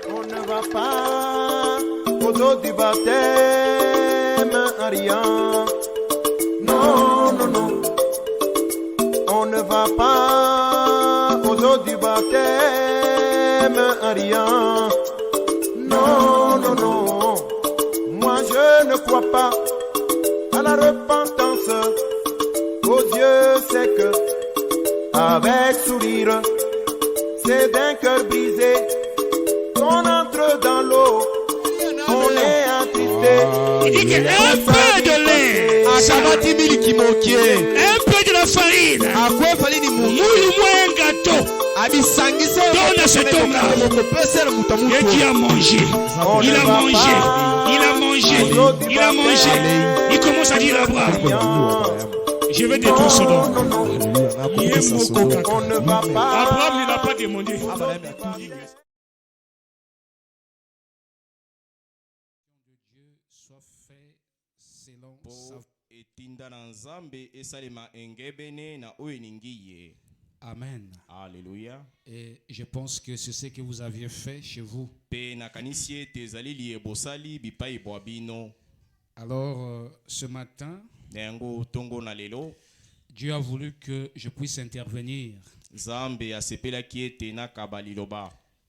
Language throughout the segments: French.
On ne va pas aux eaux du baptême, rien. Non, non, non. On ne va pas aux eaux du baptême, rien. Non, non, non. Moi je ne crois pas à la repentance aux yeux secs, avec sourire. C'est d'un cœur brisé qu'on entre dans l'eau. On est attristé. Il dit un peu de lait, un peu de la farine, moulu moins un gâteau. Donne à cet homme-là. Et qui a mangé. Il a mangé. Il a mangé. Il a mangé. Il commence à dire à Abraham, je vais détruire Sodome. On ne va pas. Abraham ne l'a pas demandé. Amen. Alléluia. Et je pense que c'est ce que vous aviez fait chez vous. Alors, ce matin, Dieu a voulu que je puisse intervenir.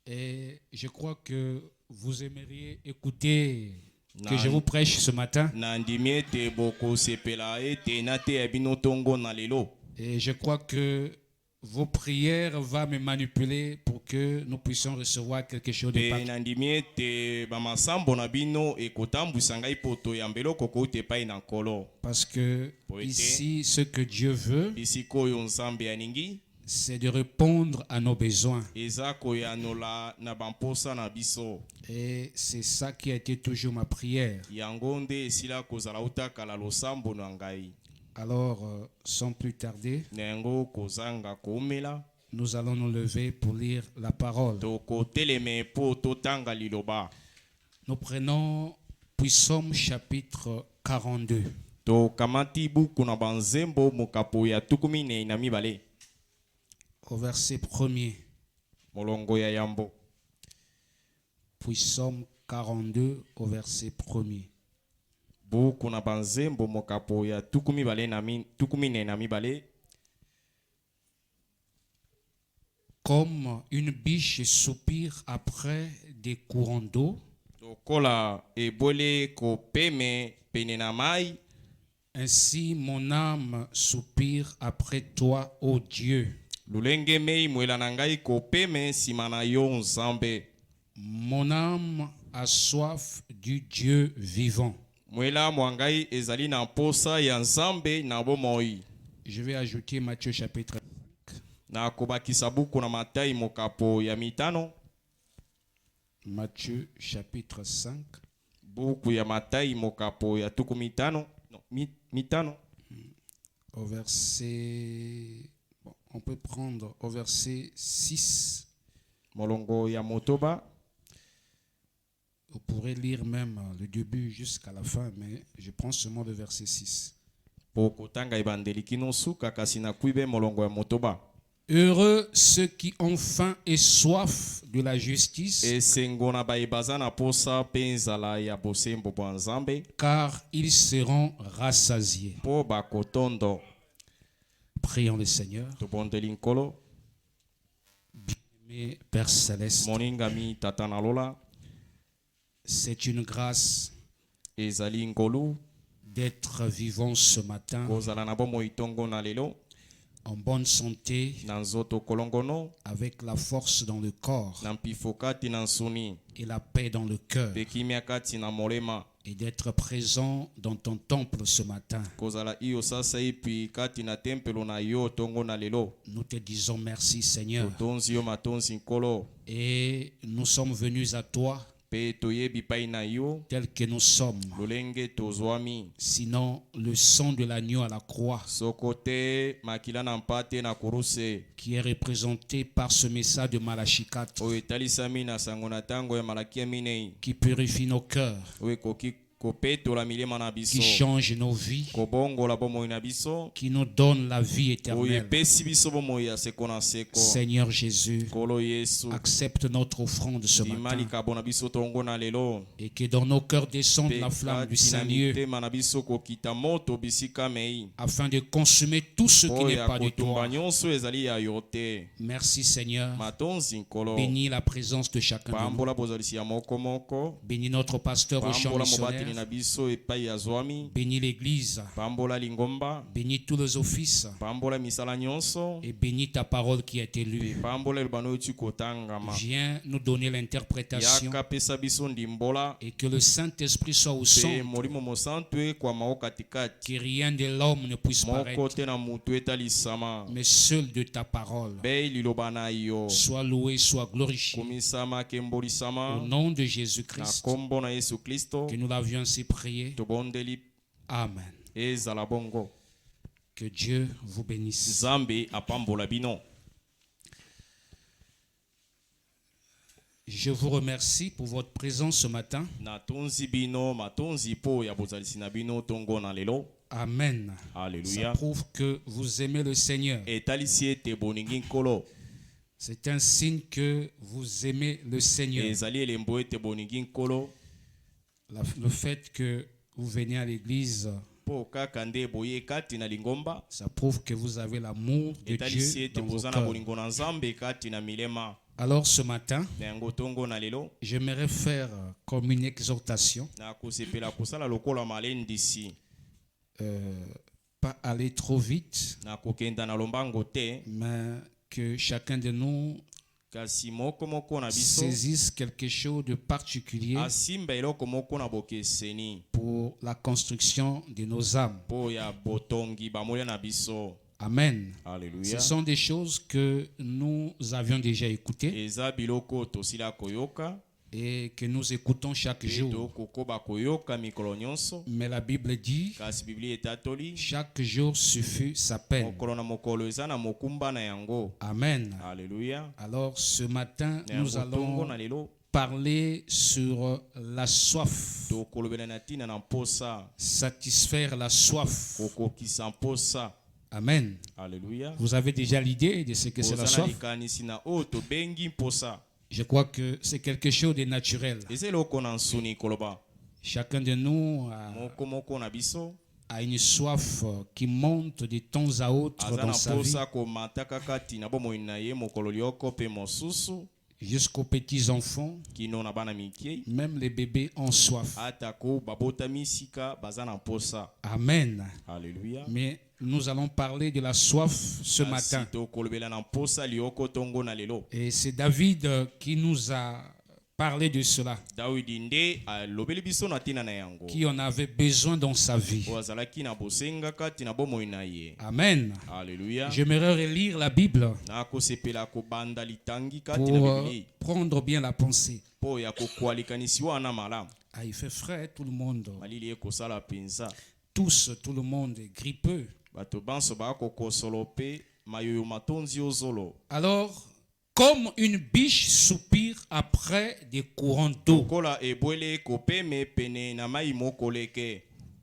Et je crois que vous aimeriez écouter que je vous prêche ce matin. Et je crois que vos prières vont me manipuler pour que nous puissions recevoir quelque chose de parce que ici, ce que Dieu veut, c'est de répondre à nos besoins. Et c'est ça qui a été toujours ma prière. Alors, sans plus tarder, nous allons nous lever pour lire la parole. Nous prenons Psaume chapitre 42. Au verset 1er. Psaume 42 au verset 1er. Comme une biche soupire après des courants d'eau, ainsi mon âme soupire après toi, ô Dieu. Mon âme a soif du Dieu vivant. Je vais ajouter Matthieu chapitre 5. Matthieu chapitre 5. Au verset... Bon, on peut prendre au verset 6. Vous pourrez lire même le début jusqu'à la fin, mais je prends seulement le verset 6. Heureux ceux qui ont faim et soif de la justice, car ils seront rassasiés. Prions le Seigneur. Bien-aimé Père Céleste, c'est une grâce d'être vivant ce matin en bonne santé, avec la force dans le corps et la paix dans le cœur, et d'être présent dans ton temple ce matin. Nous te disons merci, Seigneur, et nous sommes venus à toi tel que nous sommes. Sinon, le sang de l'agneau à la croix, qui est représenté par ce message de Malachie 4, qui purifie nos cœurs, qui change nos vies, qui nous donne la vie éternelle. Seigneur Jésus, accepte notre offrande ce matin et que dans nos cœurs descende la flamme du Saint-Lieu afin de consumer tout ce qui n'est pas de toi. Merci Seigneur. Bénis la présence de chacun de nous. Bénis notre pasteur au chant missionnaire. Bénis l'église. Bénis tous les offices. Et bénis ta parole qui est élue. Viens nous donner l'interprétation et que le Saint-Esprit soit au centre, que rien de l'homme ne puisse paraître, mais seul de ta parole. Sois loué, sois glorifié. Au nom de Jésus-Christ, que nous l'avions ainsi prié. Amen. Que Dieu vous bénisse. Je vous remercie pour votre présence ce matin. Amen. Alléluia. Ça prouve que vous aimez le Seigneur. C'est un signe que vous aimez le Seigneur. Le fait que vous venez à l'église, ça prouve que vous avez l'amour de Dieu dans vos cœurs. Alors ce matin, j'aimerais faire comme une exhortation, pas aller trop vite, mais que chacun de nous saisisse quelque chose de particulier pour la construction de nos âmes. Amen. Alléluia. Ce sont des choses que nous avions déjà écoutées et que nous écoutons chaque jour. Mais la Bible dit chaque jour suffit sa peine. Amen. Alléluia. Alors ce matin, nous allons parler sur la soif. Satisfaire la soif. Amen. Alléluia. Vous avez déjà l'idée de ce que c'est la soif? Je crois que c'est quelque chose de naturel. Chacun de nous a une soif qui monte de temps à autre dans sa vie. Jusqu'aux petits enfants, même les bébés ont soif. Amen. Alléluia. Mais nous allons parler de la soif ce matin. Et c'est David qui nous a parlé de cela, qui en avait besoin dans sa vie. Amen. Alléluia. J'aimerais relire la Bible pour prendre bien la pensée. Ah, il fait frais, tout le monde. Tous, tout le monde est grippeux. Alors, comme une biche soupire après des courants d'eau,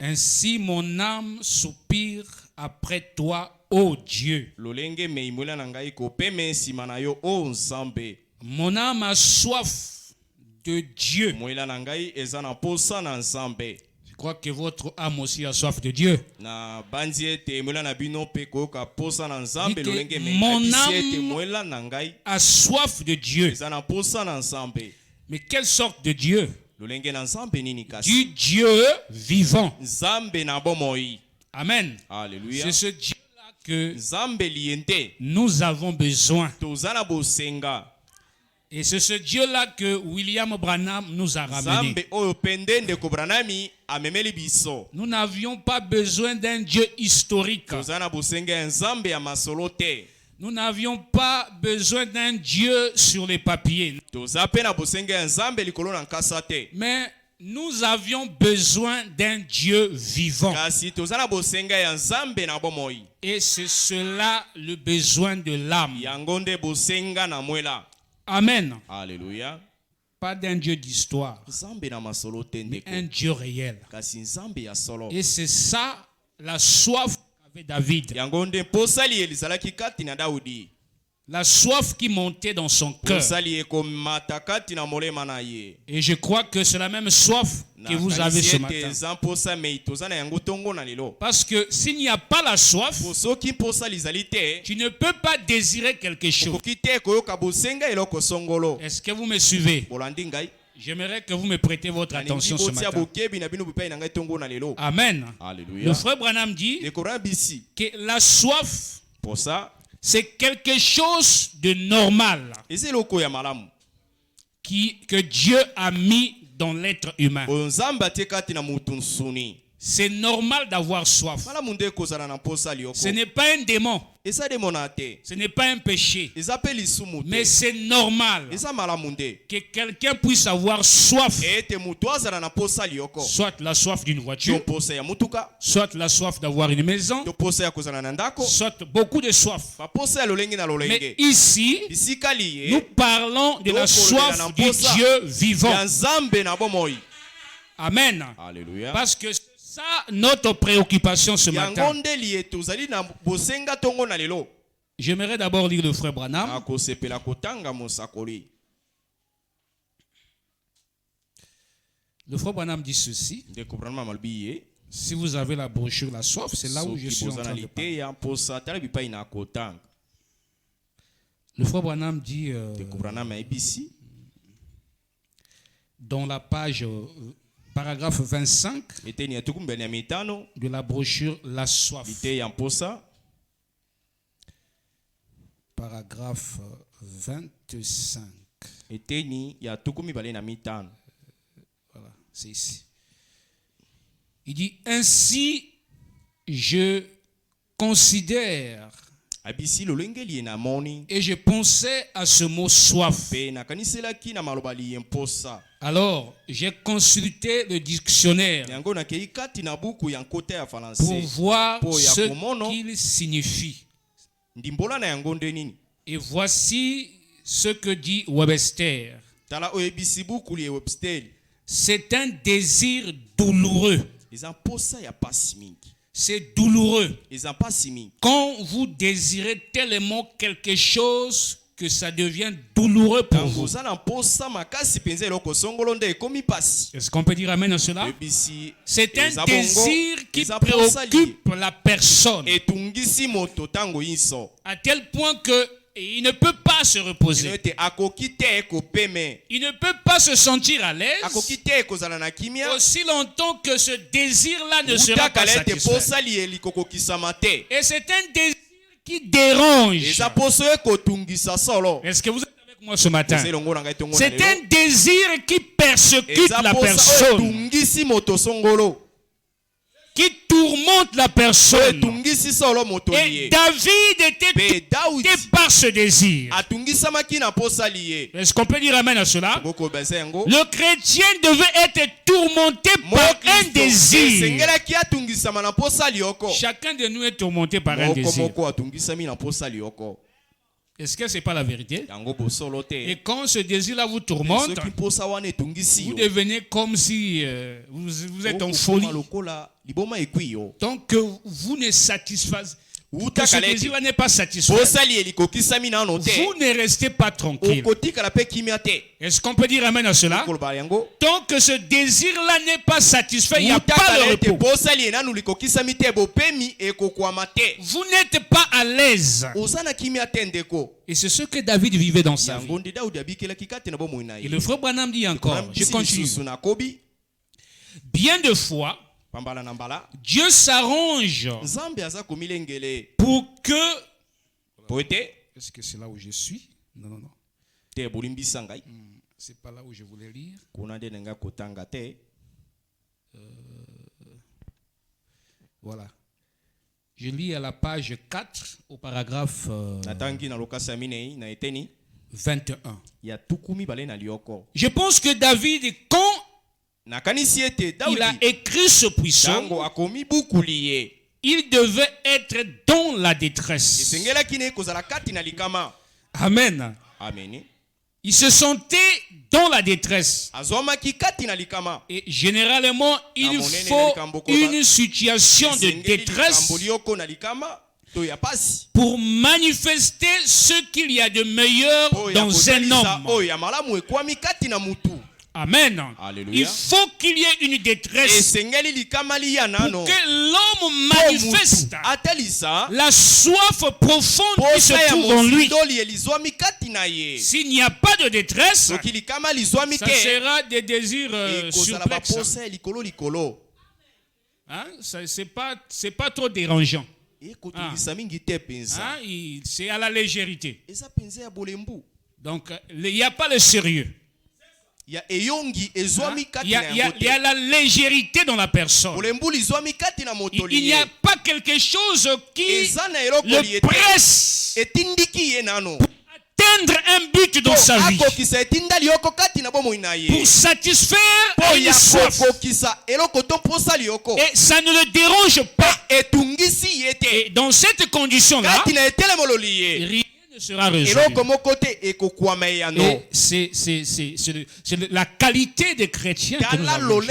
ainsi mon âme soupire après toi, ô Dieu. Mon âme a soif de Dieu. Je crois que votre âme aussi a soif de Dieu. Mon âme a soif de Dieu. Mais quelle sorte de Dieu? Du Dieu vivant. Amen. Alléluia. C'est ce Dieu-là que nous avons besoin. Et c'est ce Dieu-là que William Branham nous a ramené. Nous n'avions pas besoin d'un Dieu historique. Nous n'avions pas besoin d'un Dieu sur les papiers. Mais nous avions besoin d'un Dieu vivant. Et c'est cela le besoin de l'âme. Amen. Alléluia. pas d'un Dieu d'histoire, mais un Dieu réel. Et c'est ça la soif qu'avait David. La soif qui montait dans son cœur. Et je crois que c'est la même soif que vous avez ce matin. Parce que s'il n'y a pas la soif, tu ne peux pas désirer quelque chose. Est-ce que vous me suivez? J'aimerais que vous me prêtez votre attention ce matin. Amen. Le frère Branham dit que la soif, c'est quelque chose de normal que Dieu a mis dans l'être humain. C'est normal d'avoir soif. Ce n'est pas un démon. Ce n'est pas un péché. Mais c'est normal que quelqu'un puisse avoir soif. Soit la soif d'une voiture, soit la soif d'avoir une maison, soit beaucoup de soif. Mais ici, nous parlons de la soif du Dieu vivant. Amen. Alléluia. Parce que c'est ça notre préoccupation ce matin. J'aimerais d'abord lire le frère Branham. Le frère Branham dit ceci. Si vous avez la brochure La Soif, c'est là où je suis en train de parler. Le frère Branham dit dans la page paragraphe 25 de la brochure La Soif. Paragraphe 25. Voilà, c'est ici. Il dit ainsi je considère et je pensais à ce mot soif. Alors, j'ai consulté le dictionnaire pour voir ce qu'il signifie. Et voici ce que dit Webster. C'est un désir douloureux. C'est douloureux. Quand vous désirez tellement quelque chose que ça devient douloureux pour vous. Est-ce qu'on peut dire amen à cela? C'est un désir qui préoccupe la personne. À tel point que il ne peut pas se reposer. Il ne peut pas se sentir à l'aise aussi longtemps que ce désir-là ne sera pas satisfait. Et c'est un désir qui dérange. Est-ce que vous êtes avec moi ce matin? C'est un désir qui persécute la personne, qui tourmente la personne. Et David était tourmenté par ce désir. Est-ce qu'on peut dire amen à cela? Le chrétien devait être tourmenté par un désir. Chacun de nous est tourmenté par un désir. Est-ce que ce n'est pas la vérité? Et quand ce désir-là vous tourmente, vous devenez comme si vous êtes en folie. Donc vous ne satisfaisez que ce désir-là n'est pas satisfait. Vous ne restez pas tranquille. Est-ce qu'on peut dire amen à cela? Tant que ce désir-là n'est pas satisfait, il n'y a pas de repos. Vous n'êtes pas à l'aise. Et c'est ce que David vivait dans sa vie. Et le frère Branham dit encore, je continue. Bien de fois, Dieu s'arrange pour que... Est-ce que c'est là où je suis? Non, non, non. C'est pas là où je voulais lire. Voilà. Je lis à la page 4 au paragraphe 21. Je pense que David, quand il a écrit ce psaume, il devait être dans la détresse. Amen. Il se sentait dans la détresse. Et généralement, il faut une situation de détresse pour manifester ce qu'il y a de meilleur dans un homme. Amen. Alléluia. Il faut qu'il y ait une détresse pour que l'homme manifeste la soif profonde qui se trouve en lui. S'il n'y a pas de détresse, ça sera des désirs surplexes. Hein? C'est pas trop dérangeant. C'est à la légèreté. Donc, il n'y a pas le sérieux. Il y a la légèreté dans la personne. Il n'y a pas quelque chose qui le presse atteindre un but dans sa vie, pour satisfaire une soif. Et ça ne le dérange pas. Et dans cette condition-là, rien ne sera résolu. Et c'est la qualité des chrétiens que nous avons.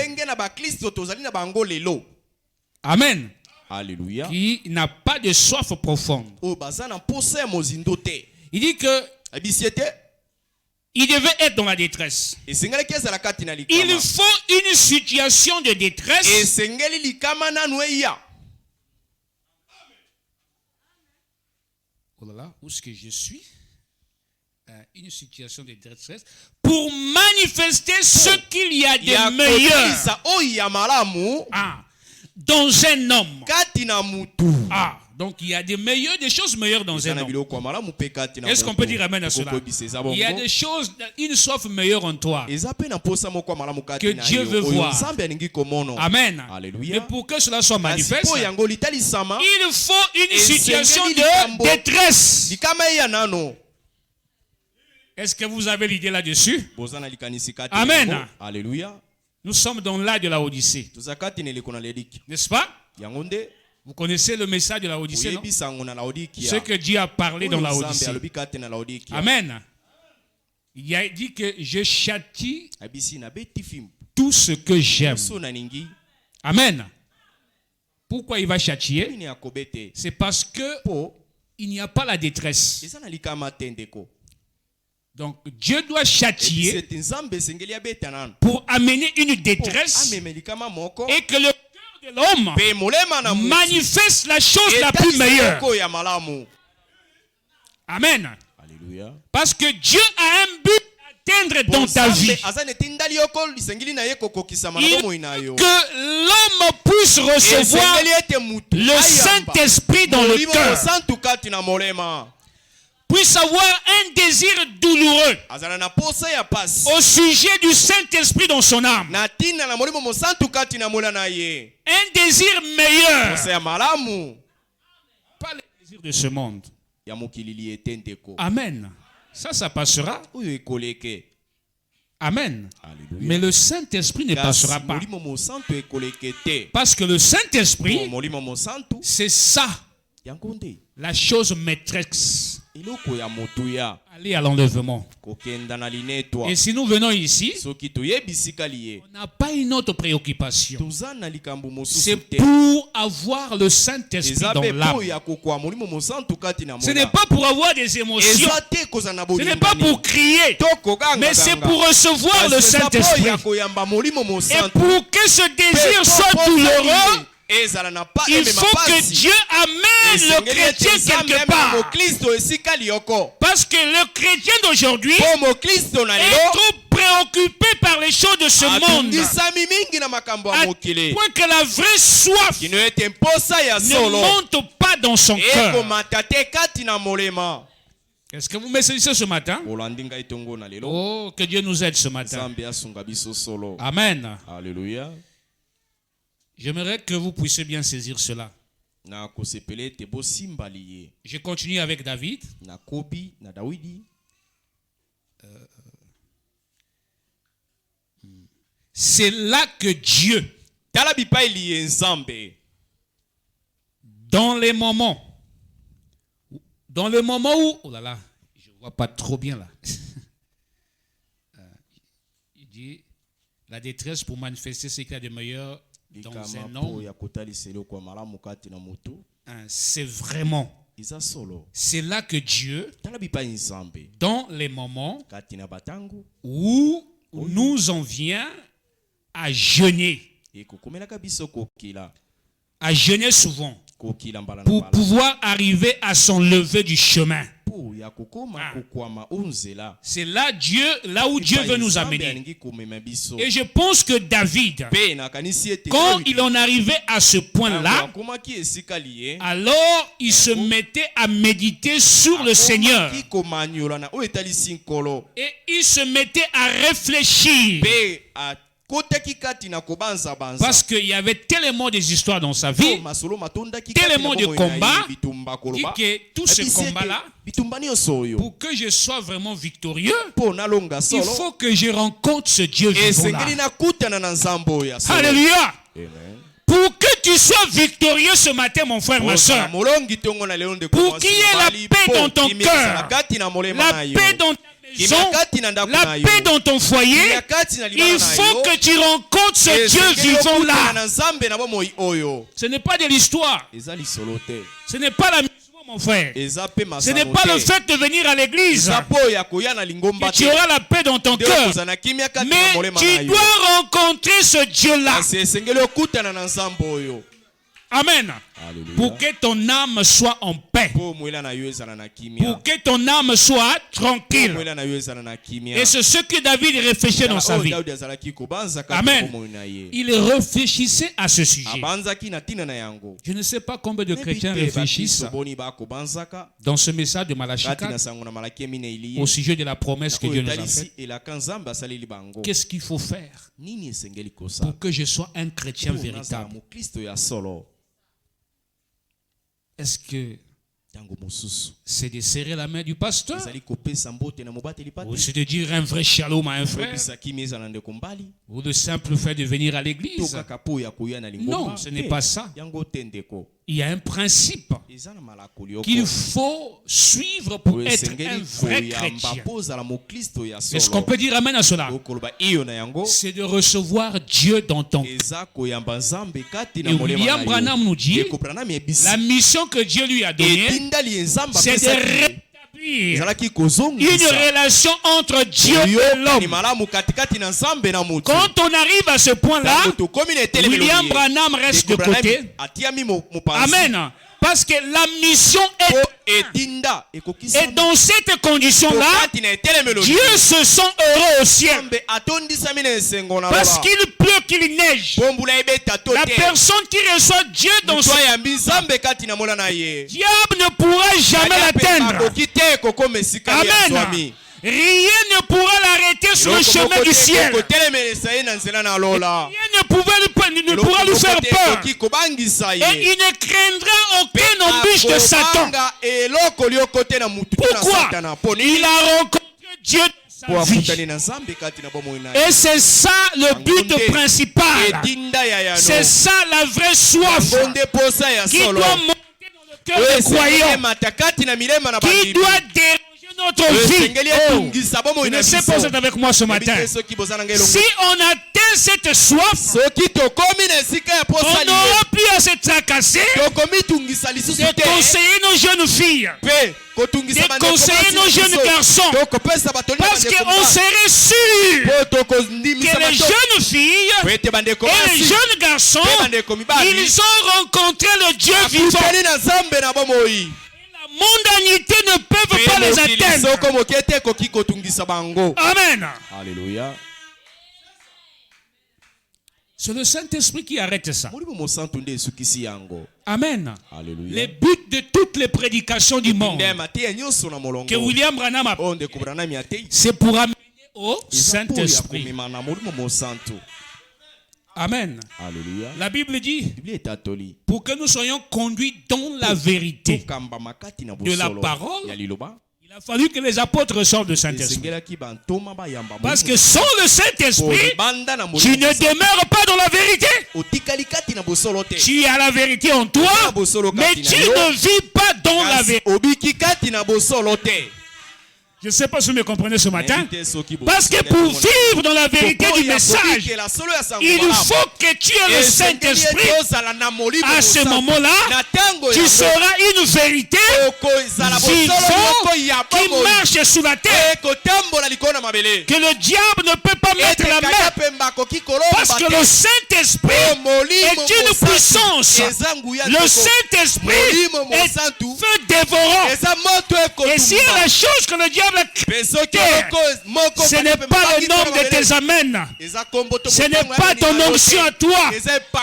Amen. Alléluia. Qui n'a pas de soif profonde. Il dit que il devait être dans la détresse. Il faut une situation de détresse oh là là, où est-ce que je suis? Une situation de détresse pour manifester ce qu'il y a de meilleur dans un homme. Donc il y a des choses meilleures dans un homme. Est-ce qu'on peut dire amen à cela? Il y a des choses, une soif meilleure en toi que Dieu veut voir. Amen. Alléluia. Et pour que cela soit manifeste, il faut une situation de détresse. Est-ce que vous avez l'idée là-dessus? Amen. Alléluia. Nous sommes dans l'âge de la Odyssée. N'est-ce pas? Vous connaissez le message de la Odyssée, non? Ce que Dieu a parlé dans la Odyssée. Amen. Il a dit que je châtie tout ce que j'aime. Amen. Pourquoi il va châtier? C'est parce que il n'y a pas la détresse. Donc Dieu doit châtier pour amener une détresse et que le cœur de l'homme manifeste la chose la plus meilleure. Amen. Alléluia. Parce que Dieu a un but à atteindre dans ta vie. Que l'homme puisse recevoir le Saint-Esprit dans le cœur, puisse avoir un désir douloureux au sujet du Saint-Esprit dans son âme. Un désir meilleur. Pas le désir de ce monde. Amen. Ça passera. Amen. Alléluia. Mais le Saint-Esprit ne passera pas. Parce que le Saint-Esprit, c'est ça, la chose maîtresse. Aller à l'enlèvement. Et si nous venons ici, on n'a pas une autre préoccupation. C'est pour avoir le Saint-Esprit dans l'âme. Ce n'est pas pour avoir des émotions. Ce n'est pas pour crier. Mais c'est pour recevoir le Saint-Esprit. Et pour que ce désir soit douloureux, il faut que Dieu amène le chrétien quelque part. Parce que le chrétien d'aujourd'hui est trop préoccupé par les choses de ce monde. À point que la vraie soif ne monte pas dans son cœur. Est-ce que vous me saisissez ce matin? Oh, que Dieu nous aide ce matin. Amen. Alléluia. J'aimerais que vous puissiez bien saisir cela. Je continue avec David. C'est là que Dieu, dans le moment où, oh là là, je ne vois pas trop bien là. dit la détresse pour manifester ce qu'il y a de meilleur dans un homme. C'est vraiment. C'est là que Dieu, dans les moments où nous en vient à jeûner souvent pour pouvoir arriver à son lever du chemin. C'est là où Dieu veut nous amener. Et je pense que David, quand il en arrivait à ce point-là, alors il se mettait à méditer sur le Seigneur. Et il se mettait à réfléchir. Parce qu'il y avait tellement des histoires dans sa vie, tellement de combats, que tout ce combat-là, pour que je sois vraiment victorieux, il faut que je rencontre ce Dieu vivant-là. Alléluia. Pour que tu sois victorieux ce matin, mon frère, ma soeur, pour qu'il y ait la paix dans ton cœur, la paix dans ta maison, la paix dans ton foyer, il faut que tu rencontres ce Dieu vivant-là. Ce n'est pas de l'histoire. Ce n'est pas la mon frère. Ce n'est pas le fait de venir à l'église que tu auras la paix dans ton cœur. Mais tu dois rencontrer ce Dieu-là. Amen. Alléluia. Pour que ton âme soit en paix. Pour que ton âme soit tranquille. Et c'est ce que David réfléchissait dans sa vie. Amen. Il réfléchissait à ce sujet. Je ne sais pas combien de chrétiens réfléchissent dans ce message de Malachie 4 au sujet de la promesse que Dieu nous a faite. Qu'est-ce qu'il faut faire pour que je sois un chrétien véritable? Est-ce que c'est de serrer la main du pasteur? Ou c'est de dire un vrai shalom à un frère? Ou le simple fait de venir à l'église? Non, ce n'est pas ça. Il y a un principe qu'il faut suivre pour être un vrai chrétien. Est-ce qu'on peut dire amen à cela? C'est de recevoir Dieu dans ton cœur. Et William Branham nous dit, la mission que Dieu lui a donnée, c'est de rétablir une relation entre Dieu et l'homme. Quand on arrive à ce point-là, William Branham reste de côté. Amen. Parce que la mission est... Et dans cette condition-là, Dieu se sent heureux au ciel. Parce qu'il pleut, qu'il neige. La personne qui reçoit Dieu dans son... Diable ne pourra jamais l'atteindre. Amen. Rien ne pourra l'arrêter sur le chemin du ciel. Rien ne pourra lui faire peur. Et il ne craindra aucune embûche de Satan. Pourquoi? Il a rencontré Dieu dans sa vie. Et c'est ça le but principal. C'est ça la vraie soif qui doit monter dans le cœur des croyants, qui doit déranger notre vie. Je ne sais pas si vous êtes avec moi ce matin. Si on atteint cette soif, on n'aura plus à se tracasser de conseiller nos jeunes filles, de conseiller nos jeunes garçons, parce qu'on serait sûr que les jeunes filles et les jeunes garçons, ils ont rencontré le Dieu vivant. Mondanité ne peuvent pas les atteindre. Amen. Alléluia. C'est le Saint-Esprit qui arrête ça. Amen. Alléluia. Le but de toutes les prédications du monde que William Branham a, c'est pour amener au Saint-Esprit. Amen. Alléluia. La Bible dit, pour que nous soyons conduits dans la vérité de la parole, il a fallu que les apôtres sortent du Saint-Esprit. Parce que sans le Saint-Esprit, tu ne demeures pas dans la vérité. Tu as la vérité en toi, mais tu ne vis pas dans la vérité. Je ne sais pas si vous me comprenez ce matin. Parce que pour vivre dans la vérité du message, il faut que tu aies le Saint-Esprit. À ce moment-là, tu seras une vérité vivante qui marche sur la terre. Que le diable ne peut pas mettre la main. Parce que le Saint-Esprit est une puissance. Le Saint-Esprit est feu dévorant. Et s'il y a la chose que le diable ce n'est pas le nombre de tes amens. Ce n'est pas ton onction à toi.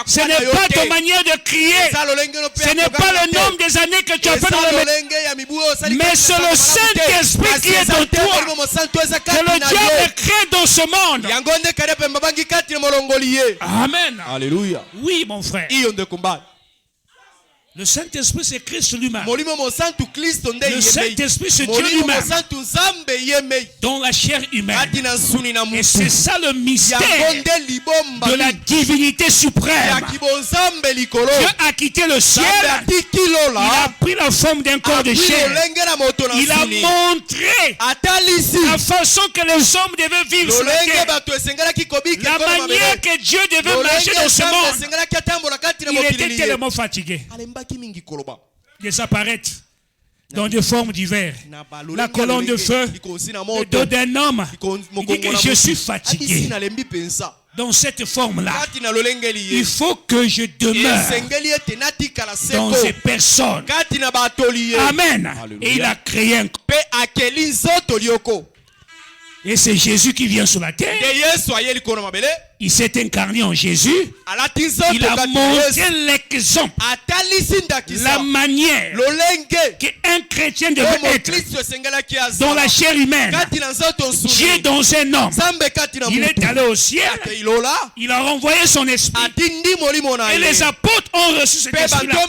Ce n'est pas ta manière de crier. Ce n'est pas le nombre des années que tu as fait dans le mais c'est le Saint-Esprit qui est en toi. Que le diable crée dans ce monde. Amen. Alléluia. Oui, mon frère. Le Saint-Esprit, c'est Christ lui-même. Le Saint-Esprit, c'est Dieu lui-même. Dans la chair humaine. Et c'est ça le mystère de la divinité suprême. Dieu a quitté le ciel. Il a pris la forme d'un corps de chair. Il a montré la façon que les hommes devaient vivre sur la terre. La manière que Dieu devait marcher dans ce monde. Il était tellement fatigué. Disparaître dans des formes diverses. La colonne de feu, le dos d'un homme. Il dit que je suis fatigué. Dans cette forme-là, il faut que je demeure dans ces personnes. Amen. Et il a créé un corps. Et c'est Jésus qui vient sur la terre. Il s'est incarné en Jésus. Il a montré l'exemple, la manière qu'un chrétien devait être dans la chair humaine. Dieu dans un homme. Il est allé au ciel. Il a renvoyé son esprit. Et les apôtres ont reçu cet esprit-là.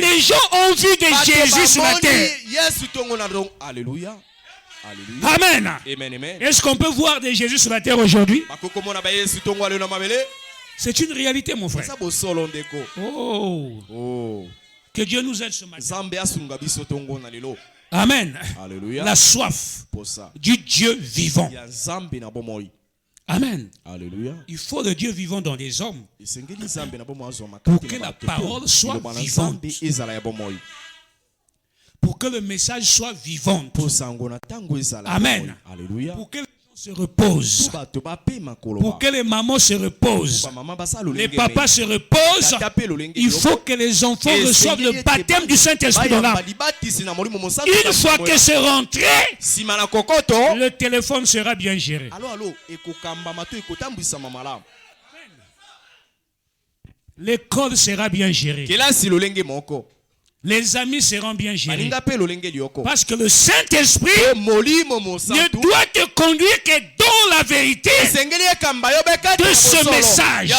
Les gens ont vu de Jésus sur la terre. Alléluia. Amen. Est-ce qu'on peut voir de Jésus sur la terre aujourd'hui? C'est une réalité, mon frère. Oh. Que Dieu nous aide ce matin. Amen. Alléluia. La soif du Dieu vivant. Amen. Alléluia. Il faut le Dieu vivant dans les hommes pour que la parole soit vivante. Pour que le message soit vivant. Amen. Alléluia. Pour que les gens se reposent. Pour que les mamans se reposent. Les papas se reposent. Il faut que les enfants reçoivent le baptême du Saint-Esprit dans l'âme. Une fois que c'est rentré, le téléphone sera bien géré. L'école sera bien gérée. Les amis seront bien gérés. Parce que le Saint-Esprit ne doit te conduire que dans la vérité de ce message.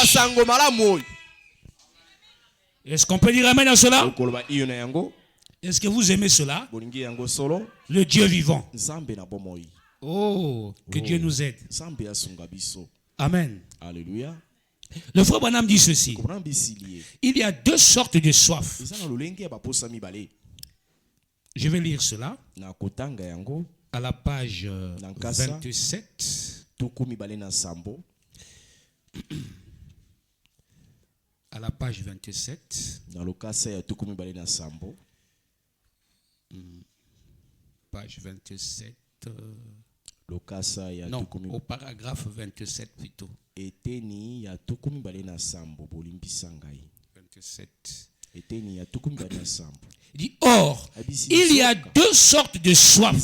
Est-ce qu'on peut dire amen à cela? Est-ce que vous aimez cela? Le Dieu vivant. Oh, que Dieu nous aide. Amen. Alléluia. Le frère Branham dit ceci. Il y a deux sortes de soif. Je vais lire cela à la page 27. À la page 27. Page 27. Non, au paragraphe 27 plutôt. 27. Il dit, or, il y a deux sortes de soif.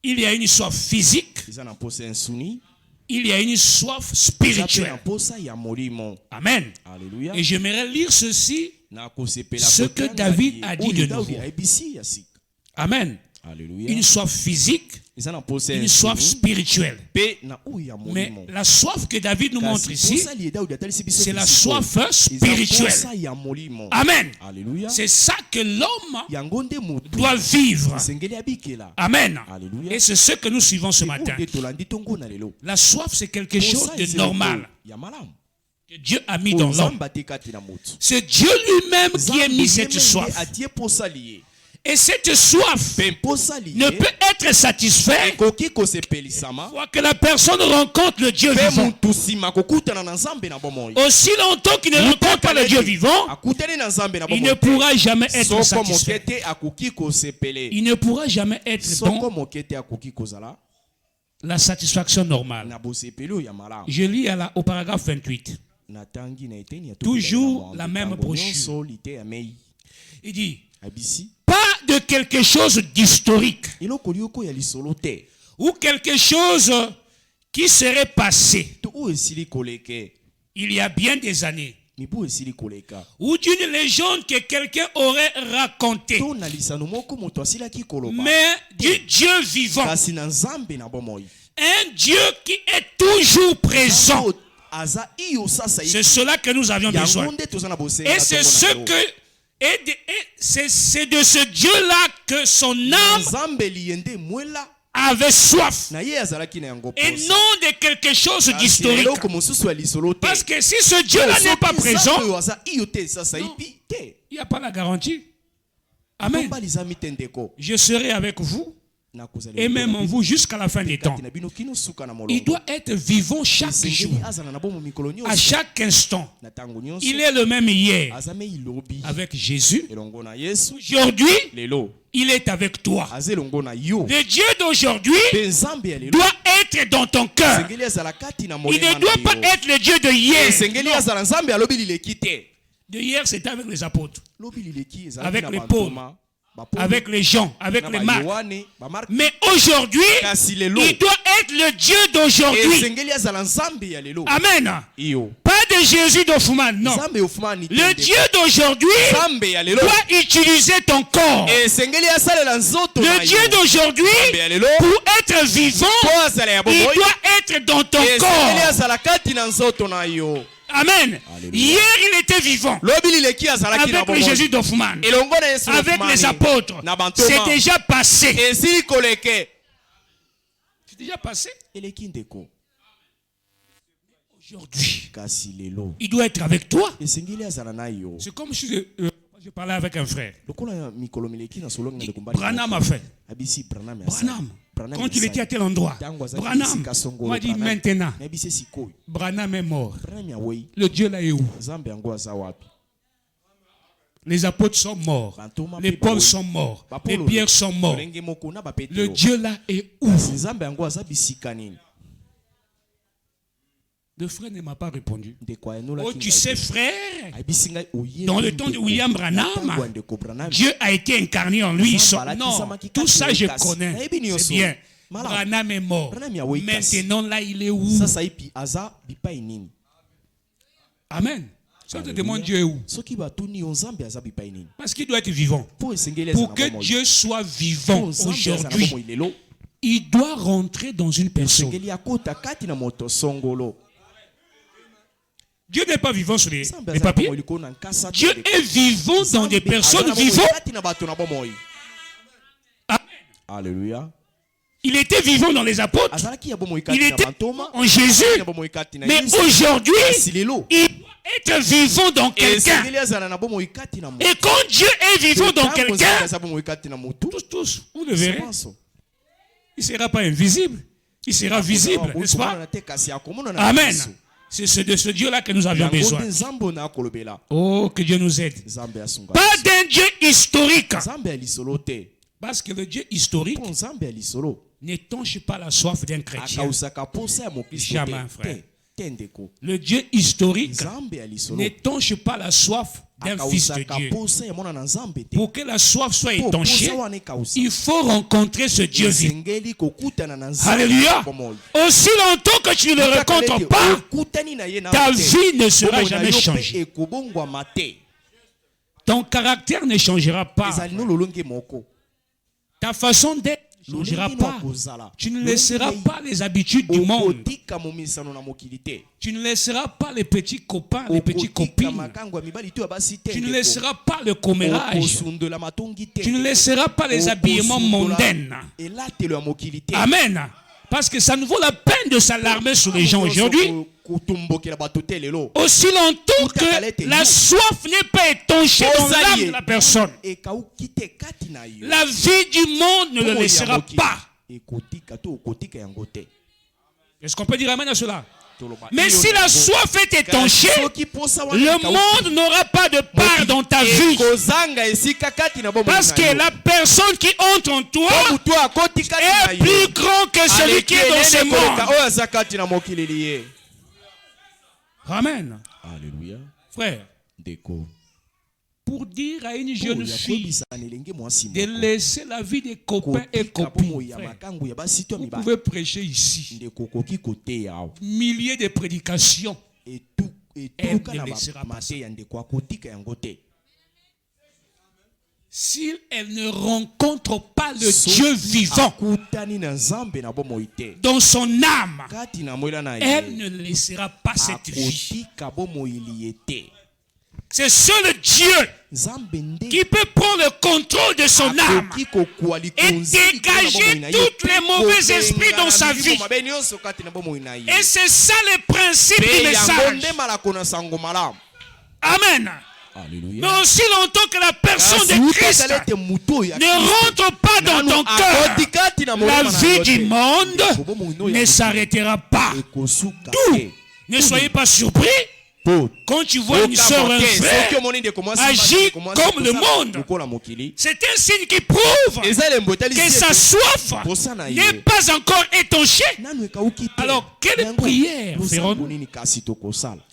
Il y a une soif physique. Il y a une soif spirituelle. Amen. Et j'aimerais lire ceci, ce que David a dit de nouveau. Amen. Alléluia. Une soif physique, une soif spirituelle. Mais la soif que David nous montre ici, c'est la soif spirituelle. Amen. C'est ça que l'homme doit vivre. Amen. Et c'est ce que nous suivons ce matin. La soif, c'est quelque chose de normal que Dieu a mis dans l'homme. C'est Dieu lui-même qui a mis cette soif. Et cette soif ne peut être satisfaite fois que la personne rencontre le Dieu vivant. Aussi longtemps qu'il ne rencontre pas le Dieu vivant, il ne pourra jamais être satisfait. Il ne pourra jamais être dans la satisfaction normale. Je lis au paragraphe 28. Toujours la même brochure. Il dit, pas de quelque chose d'historique ou quelque chose qui serait passé il y a bien des années, ou d'une légende que quelqu'un aurait racontée, mais du Dieu vivant, un Dieu qui est toujours présent. C'est cela que nous avions besoin. Et c'est ce que c'est de ce Dieu-là que son âme avait soif. Et non de quelque chose d'historique. Parce que si ce Dieu-là n'est pas présent, il n'y a pas la garantie. Amen. Je serai avec vous et même en vous jusqu'à la fin des temps. Il doit être vivant chaque jour, à chaque instant. Il est le même hier avec Jésus. Aujourd'hui, il est avec toi. Le Dieu d'aujourd'hui doit être dans ton cœur. Il ne doit pas être le Dieu de hier. De hier, c'était avec les apôtres, avec les pauvres, avec les gens, avec les marques. Mais aujourd'hui, il doit être le Dieu d'aujourd'hui. Amen. Pas de Jésus d'Offman, non. Le Dieu d'aujourd'hui doit utiliser ton corps. Le Dieu d'aujourd'hui, pour être vivant, il doit être dans ton corps. Amen. Hier, il était vivant avec le Jésus d'Offman, avec les apôtres. C'est déjà passé. C'est déjà passé. Aujourd'hui, il doit être avec toi. C'est comme si je parlais avec un frère. Branham a fait. Branham. Quand il était à tel endroit, Branham m'a dit maintenant, Branham est mort. Le Dieu là est où? Les apôtres sont morts. Les Paul sont morts. Les Pierre sont morts. Le Dieu là est où? Le frère ne m'a pas répondu. Oh, tu sais, frère, dans le temps de William Branham, Dieu a été incarné en lui. Non, tout ça je connais. C'est bien. Branham est mort. Maintenant, là, il est où? Amen. Si on te demande Dieu est où? Parce qu'il doit être vivant. Pour que Dieu soit vivant aujourd'hui, il doit rentrer dans une personne. Dieu n'est pas vivant sur les papiers. Dieu est vivant dans des personnes vivantes. Amen. Il était vivant dans les apôtres. Il était en Jésus. Mais aujourd'hui, il doit être vivant dans quelqu'un. Et quand Dieu est vivant dans quelqu'un, tous, vous le verrez, il ne sera pas invisible. Il sera visible, n'est-ce pas? Amen. C'est de ce Dieu-là que nous avions besoin. Oh, que Dieu nous aide. Pas d'un Dieu historique. Parce que le Dieu historique n'étanche pas la soif d'un chrétien. Jamais, frère. Le Dieu historique n'étanche pas la soif d'un fils de Dieu. Pour que la soif soit étanchée, il faut rencontrer ce Dieu vivant. Alléluia. Aussi longtemps que tu ne le rencontres pas, ta vie ne sera jamais changée. Ton caractère ne changera pas. Ta façon d'être ne changera pas. Tu ne laisseras pas les habitudes du monde. Tu ne laisseras pas les petits copains, les petites copines. Tu ne laisseras pas le commérage. Tu ne laisseras pas les habillements mondains. Amen. Parce que ça ne vaut la peine de s'alarmer sur les gens aujourd'hui. Aussi longtemps que la soif n'est pas étanchée dans l'âme de la personne, la vie du monde ne le laissera pas. Est-ce qu'on peut dire amen à cela? Mais si la soif est étanchée, le monde n'aura pas de part dans ta vie. Parce que la personne qui entre en toi est plus grand que celui qui est dans ce monde. Amen. Alléluia. Frère, pour dire à une jeune fille de laisser la vie des copains et copines, frère, vous pouvez prêcher ici milliers de prédications, elle ne laissera pas ça. Si elle ne rencontre pas le Dieu vivant dans son âme, elle ne laissera pas cette vie. C'est seul Dieu qui peut prendre le contrôle de son âme et dégager tous les mauvais esprits dans sa vie. Et c'est ça le principe du message. Amen. Alléluia. Mais aussi longtemps que la personne de Christ ne rentre pas dans ton cœur, la vie du monde ne s'arrêtera pas. D'où ne soyez pas surpris quand tu vois une soeur, un frère agir comme le monde. C'est un signe qui prouve que sa soif n'est pas encore étanchée. Alors, quelle prière ferons-nous?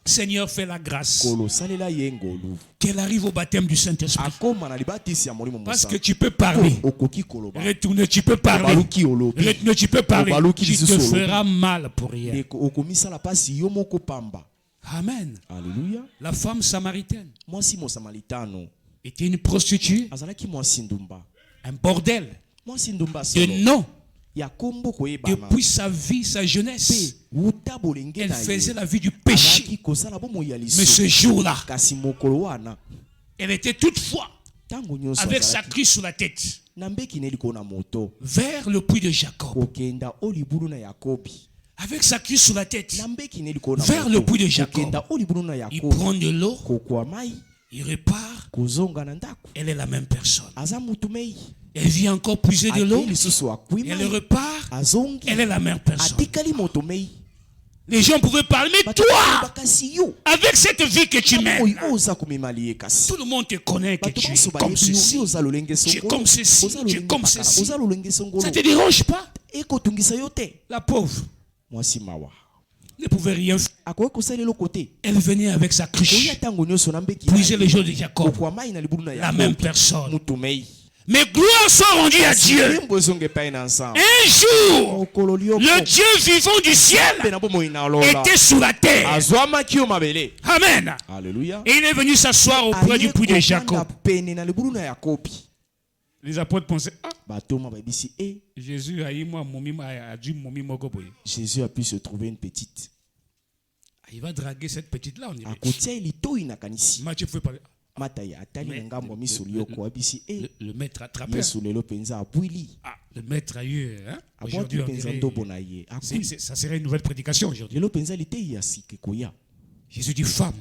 Seigneur, fais la grâce qu'elle arrive au baptême du Saint-Esprit. Parce que tu peux parler. Retourner, tu peux parler. Retourner, tu peux parler. Tu te feras mal pour rien. Amen. Alléluia. La femme samaritaine était une prostituée, un bordel de nom. Depuis sa vie, sa jeunesse, elle faisait la vie du péché. Mais ce jour-là, elle était toutefois avec sa cruche sur la tête vers le puits de Jacob. Avec sa cuisse sur la tête, vers le puits de Jacob, il prend de l'eau, il repart, elle est la même personne. Elle vient encore puiser de l'eau, elle repart, elle est la même personne. Les gens pouvaient parler, mais toi, avec cette vie que tu mènes, tout le monde te connaît que tu es comme ceci, tu es comme ceci, tu es comme ceci. Ça ne te dérange pas? La pauvre ne pouvait rien faire. Elle venait avec sa cruche, puiser les jours de Jacob, la même personne. Mais gloire soit rendue à Dieu. Un jour, le Dieu vivant du ciel était sous la terre. Amen. Alléluia. Et il est venu s'asseoir auprès du puits de Jacob. Les apôtres pensaient, Jésus a pu se trouver une petite. Il va draguer cette petite-là, on dirait. Matthieu pouvait parler. Le maître attrapé. Le maître a eu, hein? Aujourd'hui, ça serait une nouvelle prédication aujourd'hui. Jésus dit, femme,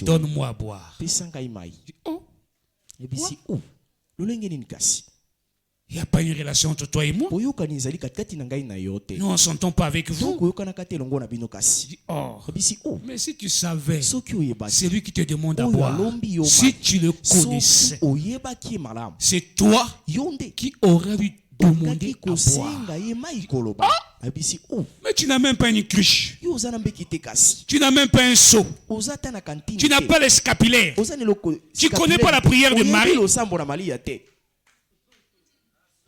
donne-moi à boire. Il n'y a pas une relation entre toi et moi. Nous ne s'entendons pas avec vous. Mais si tu savais, c'est lui qui te demande à boire. Si tu le connaissais, c'est toi qui aurais dû demander à boire. Mais tu n'as même pas une cruche. Tu n'as même pas un seau. Tu n'as pas les scapulaires. Tu ne connais pas la prière de Marie.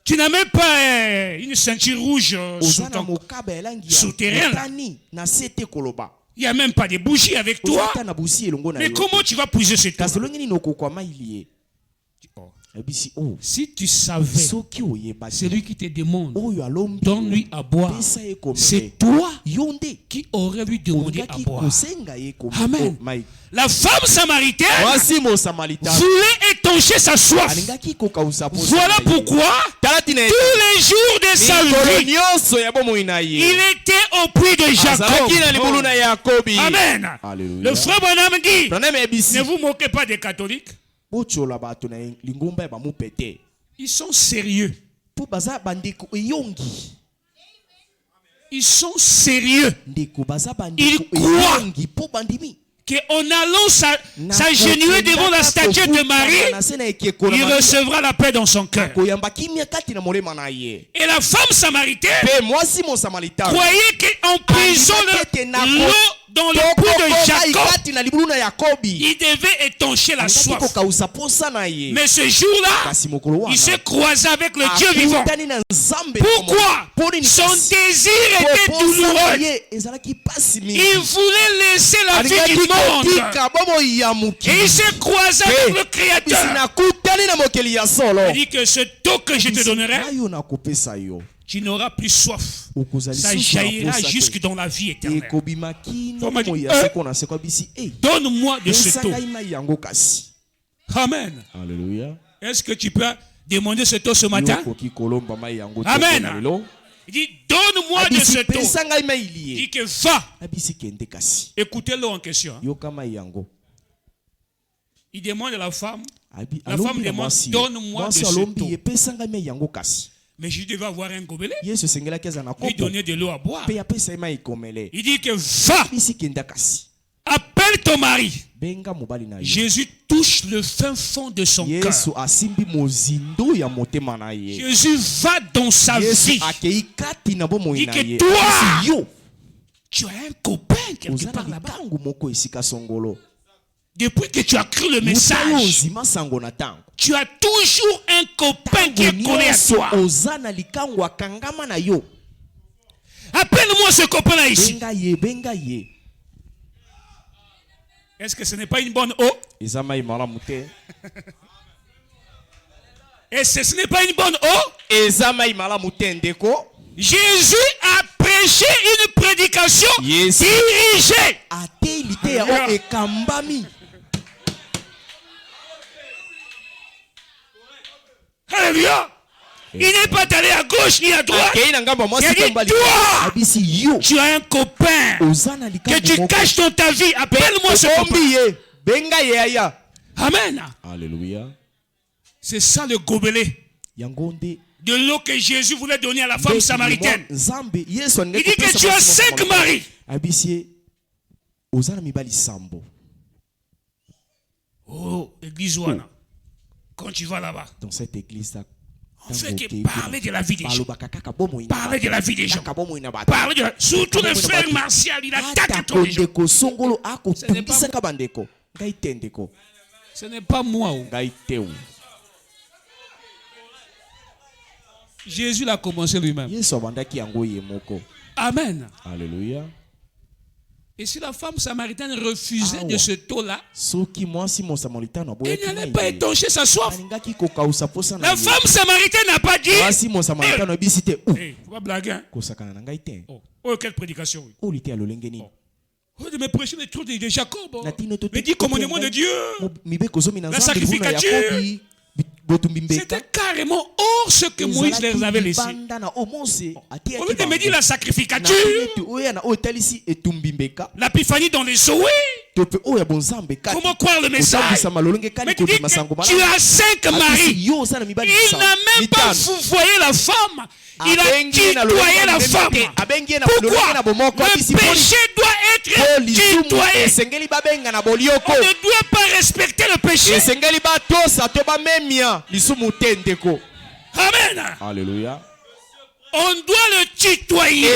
Tu n'as même pas une ceinture rouge souterraine. Il n'y a même pas de bougies avec toi. Mais comment tu vas puiser cette eau? Si tu savais, celui qui te demande, donne-lui à boire, c'est toi qui aurais lui demandé à boire. Amen. La femme samaritaine voulait étancher sa soif. Voilà pourquoi tous les jours de sa vie, il était au puits de Jacob. Amen. Le frère Branham dit, ne vous moquez pas des catholiques. Ils sont sérieux. Ils sont sérieux. Ils croient qu'en allant s'agenouiller devant la statue de Marie, il recevra la paix dans son cœur. Et la femme samaritaine croyait qu'en puisant l'eau dans le puits de Jacob, il devait étancher la soif. Mais ce jour-là, il s'est croisé avec le Dieu vivant. Pourquoi? Son désir était douloureux. Il voulait laisser la vie du monde. Et il s'est croisé avec le Créateur. Il dit que cette eau que je te donnerai, tu n'auras plus soif. Ça jaillira jusque dans la vie éternelle. Donne-moi de cette eau. Amen. Alléluia. Est-ce que tu peux demander cette eau ce matin? Amen. Il dit, donne-moi de cette eau. Il dit que va. Écoutez-le en question. Il demande à la femme. La femme demande, donne-moi de cette eau. Mais je devais avoir un gobelet. Lui donner de l'eau à boire. Il dit que va. Appelle ton mari. Jésus touche le fin fond de son cœur. Jésus va dans sa vie. Il dit que toi, tu as un copain quelque part là-bas. Depuis que tu as cru le message, tu as toujours un copain qui est collé à toi. Appelle-moi ce copain-là ici. Est-ce que ce n'est pas une bonne eau? Et ce n'est pas une bonne eau? Jésus a prêché une prédication dirigée. Alléluia. Il n'est pas allé à gauche ni à droite. Il a dit, toi, tu as un copain que tu caches dans ta vie. Appelle-moi ce copain. Amen. Alléluia. C'est ça le gobelet de l'eau que Jésus voulait donner à la femme samaritaine. Il dit que tu as 5 maris. Oh, église Ouana. Quand tu vas là-bas, dans cette église-là, on fait que parler de la vie des gens. Parler de la vie des gens. Parler de surtout le frère Martial, il attaque tous les gens. Ce n'est pas moi. Jésus l'a commencé lui-même. Amen. Alléluia. Et si la femme samaritaine refusait de ce taux-là, elle n'allait pas étancher sa soif. La femme samaritaine n'a pas dit. Il ne faut pas blaguer. Hein? Oh, quelle prédication. Oh, de me prêcher les trucs de Jacob. Mais dit commandement de Dieu. La sacrificature. C'était carrément hors ce que Moïse les avait laissé. Au lieu de me dire la sacrificature, l'épiphanie dans les souhaits. Comment croire le message? Mais tu dis que tu as 5 maris. Il n'a même pas vouvoyé la femme. Il a tutoyé la femme. Pourquoi? Le péché doit être tutoyé. On ne doit pas respecter le péché. Amen. Alléluia. On doit le tutoyer.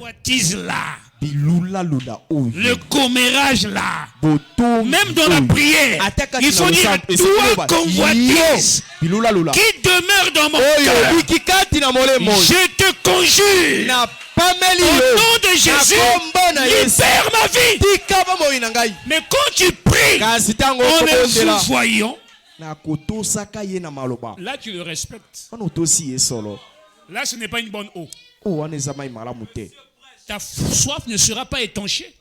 What is là? Le commérage là. Même dans la prière, il faut dire toi convoitise qui demeure dans mon cœur. Je te conjure au nom de Jésus, libère ma vie. Mais quand tu pries, en le voyant, Là, tu le respectes. Là, ce n'est pas une bonne eau. Ta soif ne sera pas étanchée.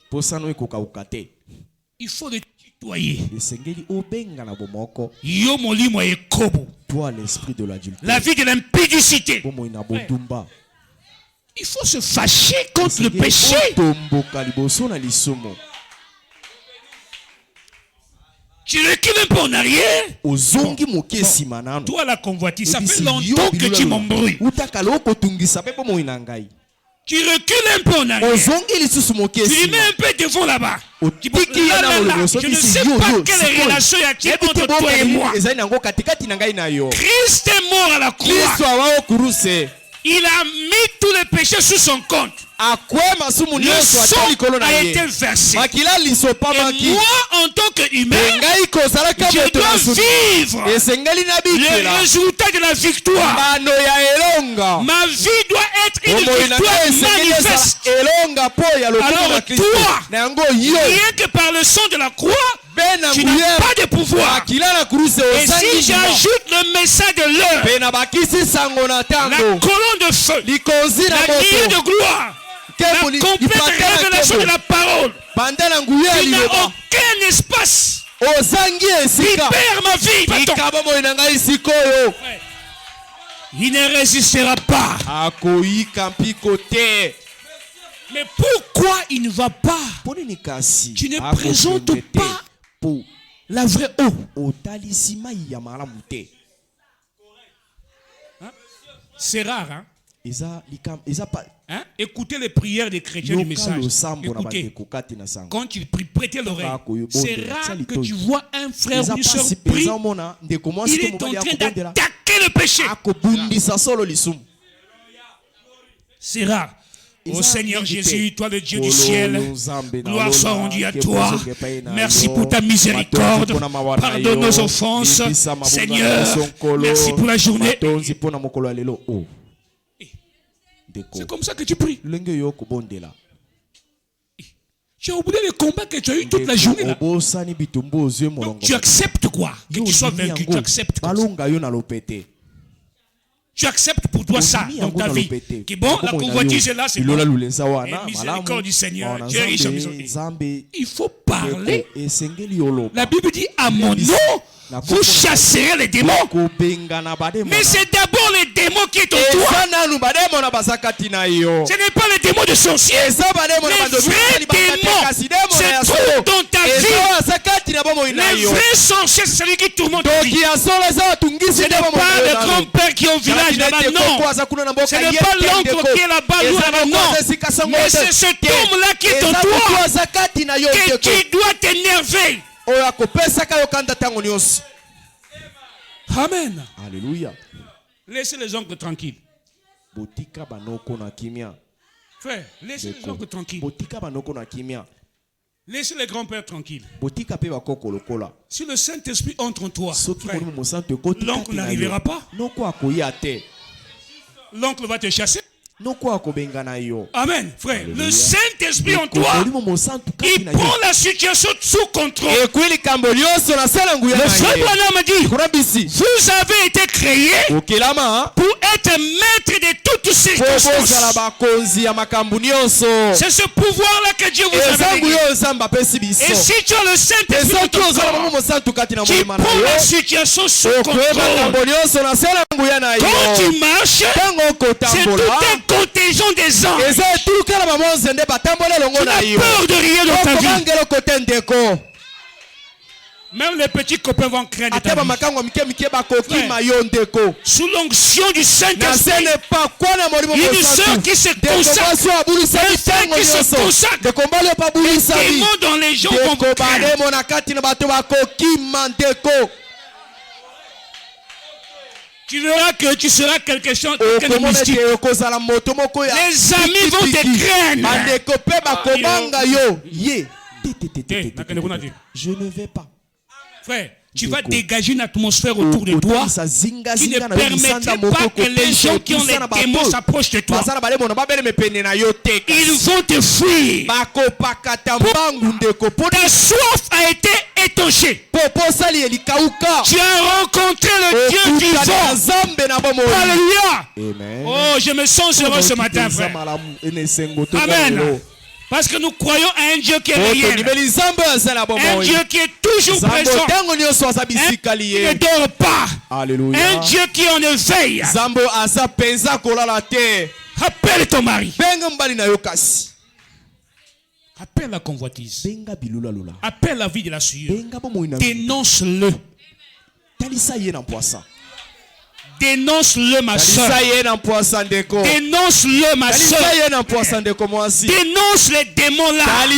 Il faut le tutoyer. Toi, l'esprit de l'adulte. La vie de l'impudicité. Il faut se fâcher contre le péché. Tu recules un peu en arrière. Toi, la convoitise, ça fait longtemps que tu m'embrouilles. Tu recules un peu en arrière. Tu lui mets un peu devant là-bas. Je ne sais pas quelle relation y a-t-il entre toi et moi. Christ est mort à la croix. Il a mis tous les péchés sous son compte. Le sang a été versé. Et moi, en tant qu'humain, je dois vivre le résultat de la victoire. Ma vie doit être une victoire manifeste. Alors toi, rien que par le sang de la croix, tu n'as pas de pouvoir. Et si j'ajoute le message de l'heure, la colonne de feu, la grille de gloire, la complète révélation de la parole, tu n'as aucun espace. Libère ma vie. Il ne résistera pas. Mais pourquoi il ne va pas? Tu ne présentes pas la vraie eau. C'est rare, hein? Écoutez les prières des chrétiens du message. Écoutez, quand ils prient, prêtez l'oreille. C'est rare que tu vois un frère ou une soeur prier. Il est en train d'attaquer le péché. C'est rare. Ô Seigneur Jésus, toi le Dieu du ciel, gloire soit rendue à toi. Merci pour ta miséricorde. Pardonne nos offenses. Seigneur, merci pour la journée. C'est comme ça que tu pries. Tu as oublié le combat que tu as eu toute la journée là. Donc tu acceptes quoi? Que tu sois vaincu, tu acceptes quoi? Tu acceptes pour toi ça dans ta vie. Qui bon, la convoitise est là, c'est bon. Et miséricorde du Seigneur. Dieu est riche en miséricorde. Il faut parler. La Bible dit à mon nom, vous chasserez les démons. Mais c'est d'abord les démons qui sont en toi. Ce n'est pas les démons de sorciers. Les vrais démons se trouvent dans ta vie. Les vrais sorciers, c'est celui qui tourmente ta vie. Ce n'est pas les grands-pères qui ont au village là-bas, non. Ce n'est pas l'oncle qui est là-bas, là-bas, non. Mais c'est cet homme-là qui est en toi que tu dois t'énerver. Amen. Alléluia. Laissez les oncles tranquilles. Frère, laissez les oncles tranquilles. Laissez les grands-pères tranquilles. Si le Saint-Esprit entre en toi, frère, l'oncle n'arrivera pas. L'oncle va te chasser. Amen, frère. Le Saint-Esprit en toi, il prend la situation sous contrôle. Le frère Branham a dit, vous avez été créés pour être maître de toutes ces circonstances. C'est ce pouvoir-là que Dieu vous a donné. Et si tu as le Saint-Esprit en toi, tu prends la situation sous contrôle. Quand tu marches, c'est tout un contingent des anges. Tu n'as peur de rien dans ta vie. Même les petits copains vont craindre ta vie. Sous l'onction du Saint-Esprit, une sœur qui se consacre, un frère qui se consacre, les démons dans les gens vont craindre. Tu verras que tu seras quelque chose de mystique. Les amis vont te craindre. Je ne vais pas. Frère, tu vas dégager une atmosphère autour de toi qui ne permettrait pas que les gens qui ont les démons s'approchent de toi. Ils vont te fuir. Ta soif a été étanchée. Tu as rencontré le Dieu vivant. Alléluia. Oh, je me sens heureux ce matin, frère. Amen. Parce que nous croyons à un Dieu qui est réel. Un Dieu qui est toujours présent. Un qui ne dort pas. Un Dieu qui est en éveil. Appelle ton mari. Appelle la convoitise. Appelle la vie de la sueur. Dénonce-le. Dénonce-le, ma soeur. Dénonce-le, ma soeur. Dénonce les démons là. Si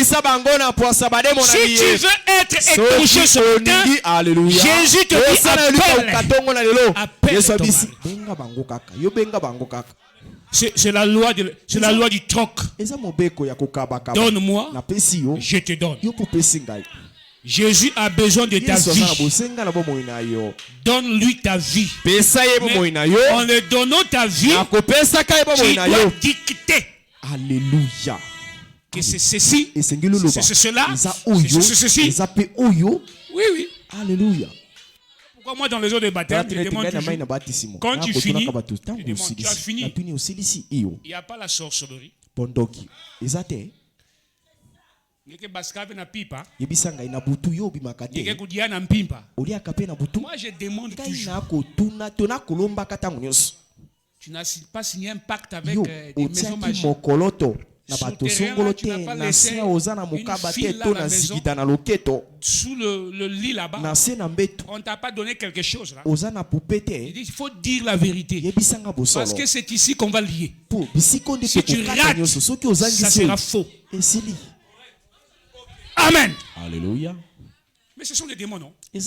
tu veux être étanché ce matin, Jésus te dit appelle. C'est la loi du troc. Donne-moi, je te donne. Jésus a besoin de ta vie. Donne-lui ta vie. Mais en lui donnant ta vie, tu dois dicter. Alléluia. Que c'est ceci, c'est cela, c'est ceci. Oui, oui. Alléluia. Pourquoi moi dans les eaux de baptême, je demande toujours, quand tu finis, tu demandes, tu as fini. Il n'y a pas la sorcellerie. Moi je demande toujours. Tu n'as pas signé un pacte avec des maisons magiques. Tu n'as pas laissé une file à la maison, sous le lit là-bas. On ne t'a pas donné quelque chose là. Il dit, il faut dire la vérité. Parce que c'est ici qu'on va lier. Si tu rates, ça sera faux. Amen. Alléluia. Mais ce sont des démons, non? Tu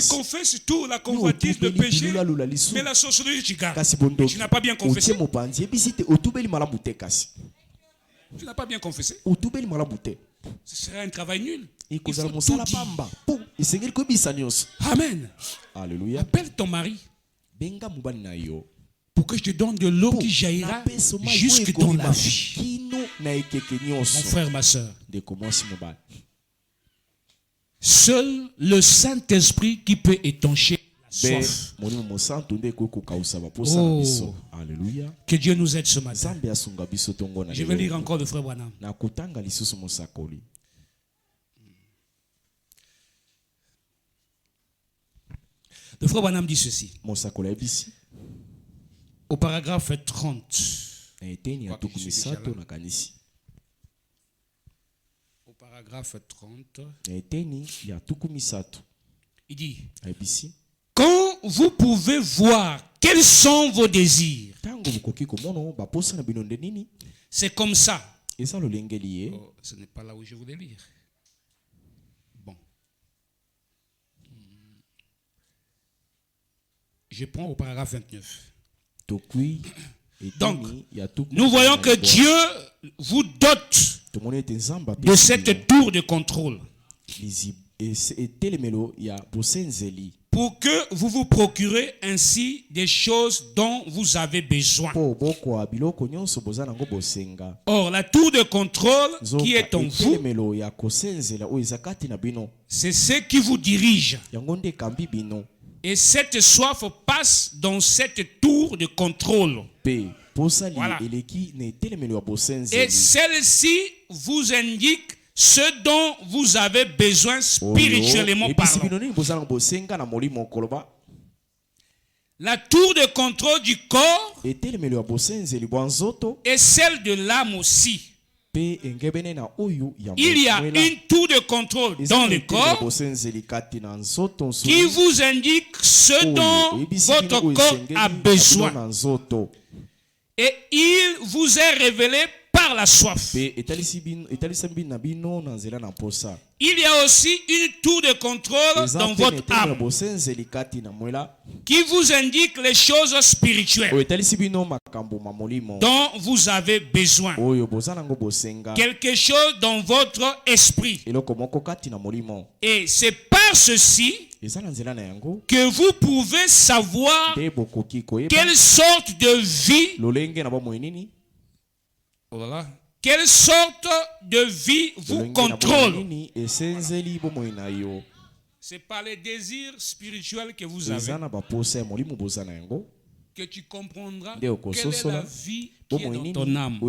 confesses tout, la convoitise, le péché, mais la sorcellerie, tu gardes. Tu n'as pas bien confessé. Tu n'as pas bien confessé. Ce serait un travail nul. Il faut tout dire. Amen. Alléluia. Appelle ton mari pour que je te donne de l'eau qui jaillira jusque dans la vie. Mon frère, ma soeur. Seul le Saint-Esprit qui peut étancher la soif. Oh. Que Dieu nous aide ce matin. Je vais lire encore le frère Branham. Le frère Branham dit ceci. Au paragraphe 30. Au paragraphe 30. Il dit, quand vous pouvez voir quels sont vos désirs, c'est comme ça. Oh, ce n'est pas là où je voulais lire. Bon. Je prends au paragraphe 29. Donc, nous voyons que Dieu vous dote de cette tour de contrôle pour que vous vous procurez ainsi des choses dont vous avez besoin. Or, la tour de contrôle qui est en vous, c'est ce qui vous dirige. Et cette soif passe dans cette tour de contrôle. Voilà. Et celle-ci vous indique ce dont vous avez besoin spirituellement parlant. La tour de contrôle du corps est celle de l'âme aussi. Il y a une tour de contrôle dans le corps qui vous indique ce dont votre corps a besoin. Et il vous est révélé par la soif. Il y a aussi une tour de contrôle dans votre âme qui vous indique les choses spirituelles dont vous avez besoin. Quelque chose dans votre esprit. Et c'est par ceci que vous pouvez savoir quelle sorte de vie, quelle sorte de vie vous contrôle. C'est par les désirs spirituels que vous avez que tu comprendras quelle est la vie qui est dans ton âme.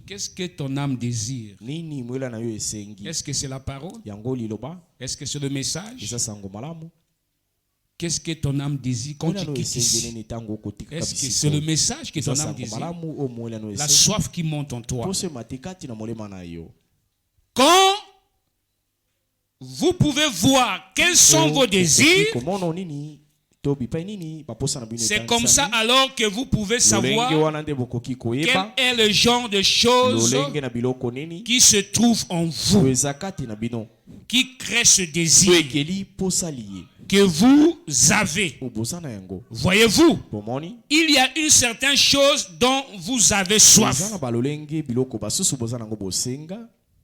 Qu'est-ce que ton âme désire? Est-ce que c'est la parole? Est-ce que c'est le message? Qu'est-ce que ton âme désire quand tu quittes ici? Est-ce que c'est le message que ton âme désire? La soif qui monte en toi. Quand vous pouvez voir quels sont vos désirs, c'est comme ça alors que vous pouvez savoir quel est le genre de choses qui se trouve en vous, qui crée ce désir que vous avez. Voyez-vous, il y a une certaine chose dont vous avez soif.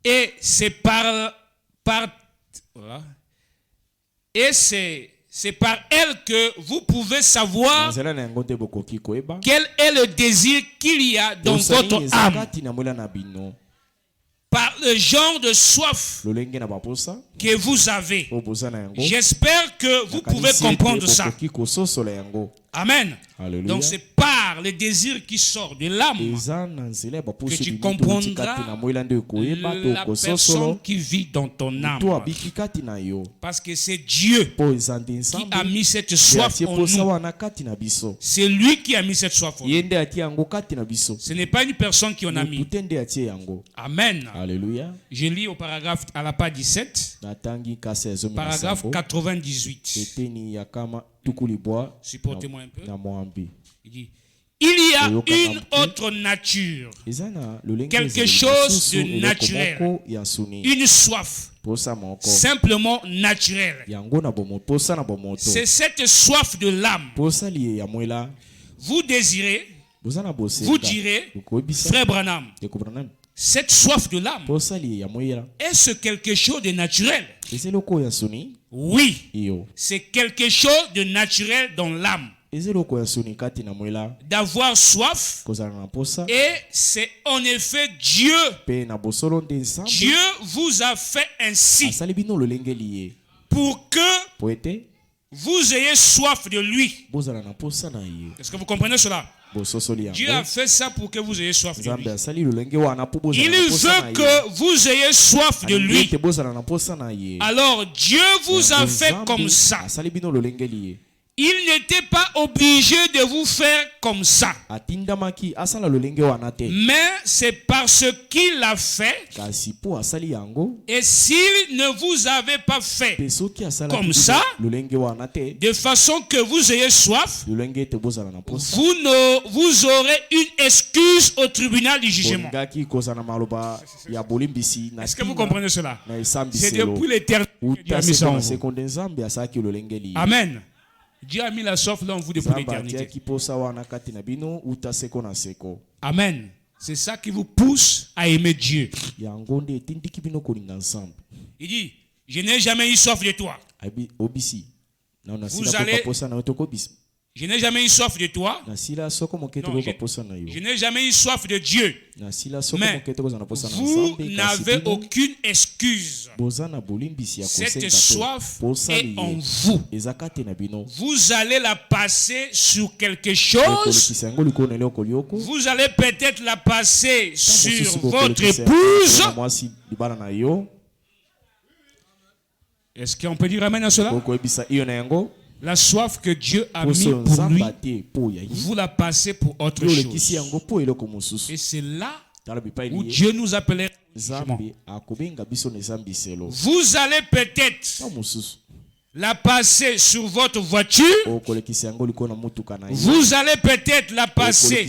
Et c'est c'est par elle que vous pouvez savoir quel est le désir qu'il y a dans votre âme. Par le genre de soif que vous avez. J'espère que vous pouvez comprendre ça. Amen. Alléluia. Donc c'est par le désir qui sort de l'âme que tu comprendras la personne qui vit dans ton âme. Parce que c'est Dieu qui a mis cette soif en nous. C'est lui qui a mis cette soif en nous. Ce n'est pas une personne qui en a mis. Amen. Alléluia. Je lis au paragraphe à la page 17. Paragraphe 98. Supportez-moi un peu. Il dit, il y a une autre nature, quelque chose de naturel, une soif, simplement naturelle. C'est cette soif de l'âme. Vous désirez, vous direz, frère Branham, cette soif de l'âme, est-ce quelque chose de naturel? Oui, c'est quelque chose de naturel dans l'âme. D'avoir soif, et c'est en effet Dieu. Dieu vous a fait ainsi pour que vous ayez soif de lui. Est-ce que vous comprenez cela? Dieu a fait ça pour que vous ayez soif de lui. Il veut que vous ayez soif de lui. Alors Dieu vous a fait comme ça. Il n'était pas obligé de vous faire comme ça. Mais c'est parce qu'il a fait. Et s'il ne vous avait pas fait comme ça, de façon que vous ayez soif, vous aurez une excuse au tribunal du jugement. Est-ce que vous comprenez cela? C'est depuis l'éternité que Dieu a mis ça en vous. Amen. Dieu a mis la soif là en vous depuis l'éternité. Amen. C'est ça qui vous pousse à aimer Dieu. Il dit, je n'ai jamais eu soif de toi. Vous allez... Je n'ai jamais eu soif de toi. Non, je n'ai jamais eu soif de Dieu. Mais vous n'avez aucune excuse. Cette soif est en vous. Vous allez la passer sur quelque chose. Vous allez peut-être la passer sur votre épouse. Est-ce qu'on peut dire amen à cela? La soif que Dieu a mis pour lui, vous la passez pour autre chose. Et c'est là où Dieu nous appelait. Vous allez peut-être la passer sur votre voiture. Vous allez peut-être la passer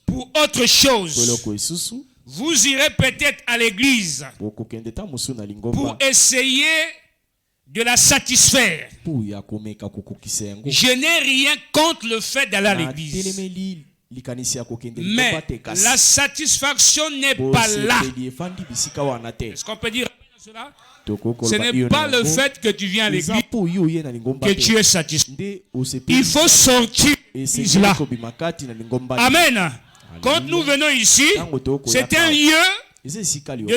pour autre chose. Vous irez peut-être à l'église pour essayer de la satisfaire. Je n'ai rien contre le fait d'aller à l'église. Mais la satisfaction n'est pas là. Est-ce qu'on peut dire Ce n'est pas le fait que tu viens à l'église que tu es satisfait. Il faut sortir là. Amen. Quand nous venons ici, c'est un lieu de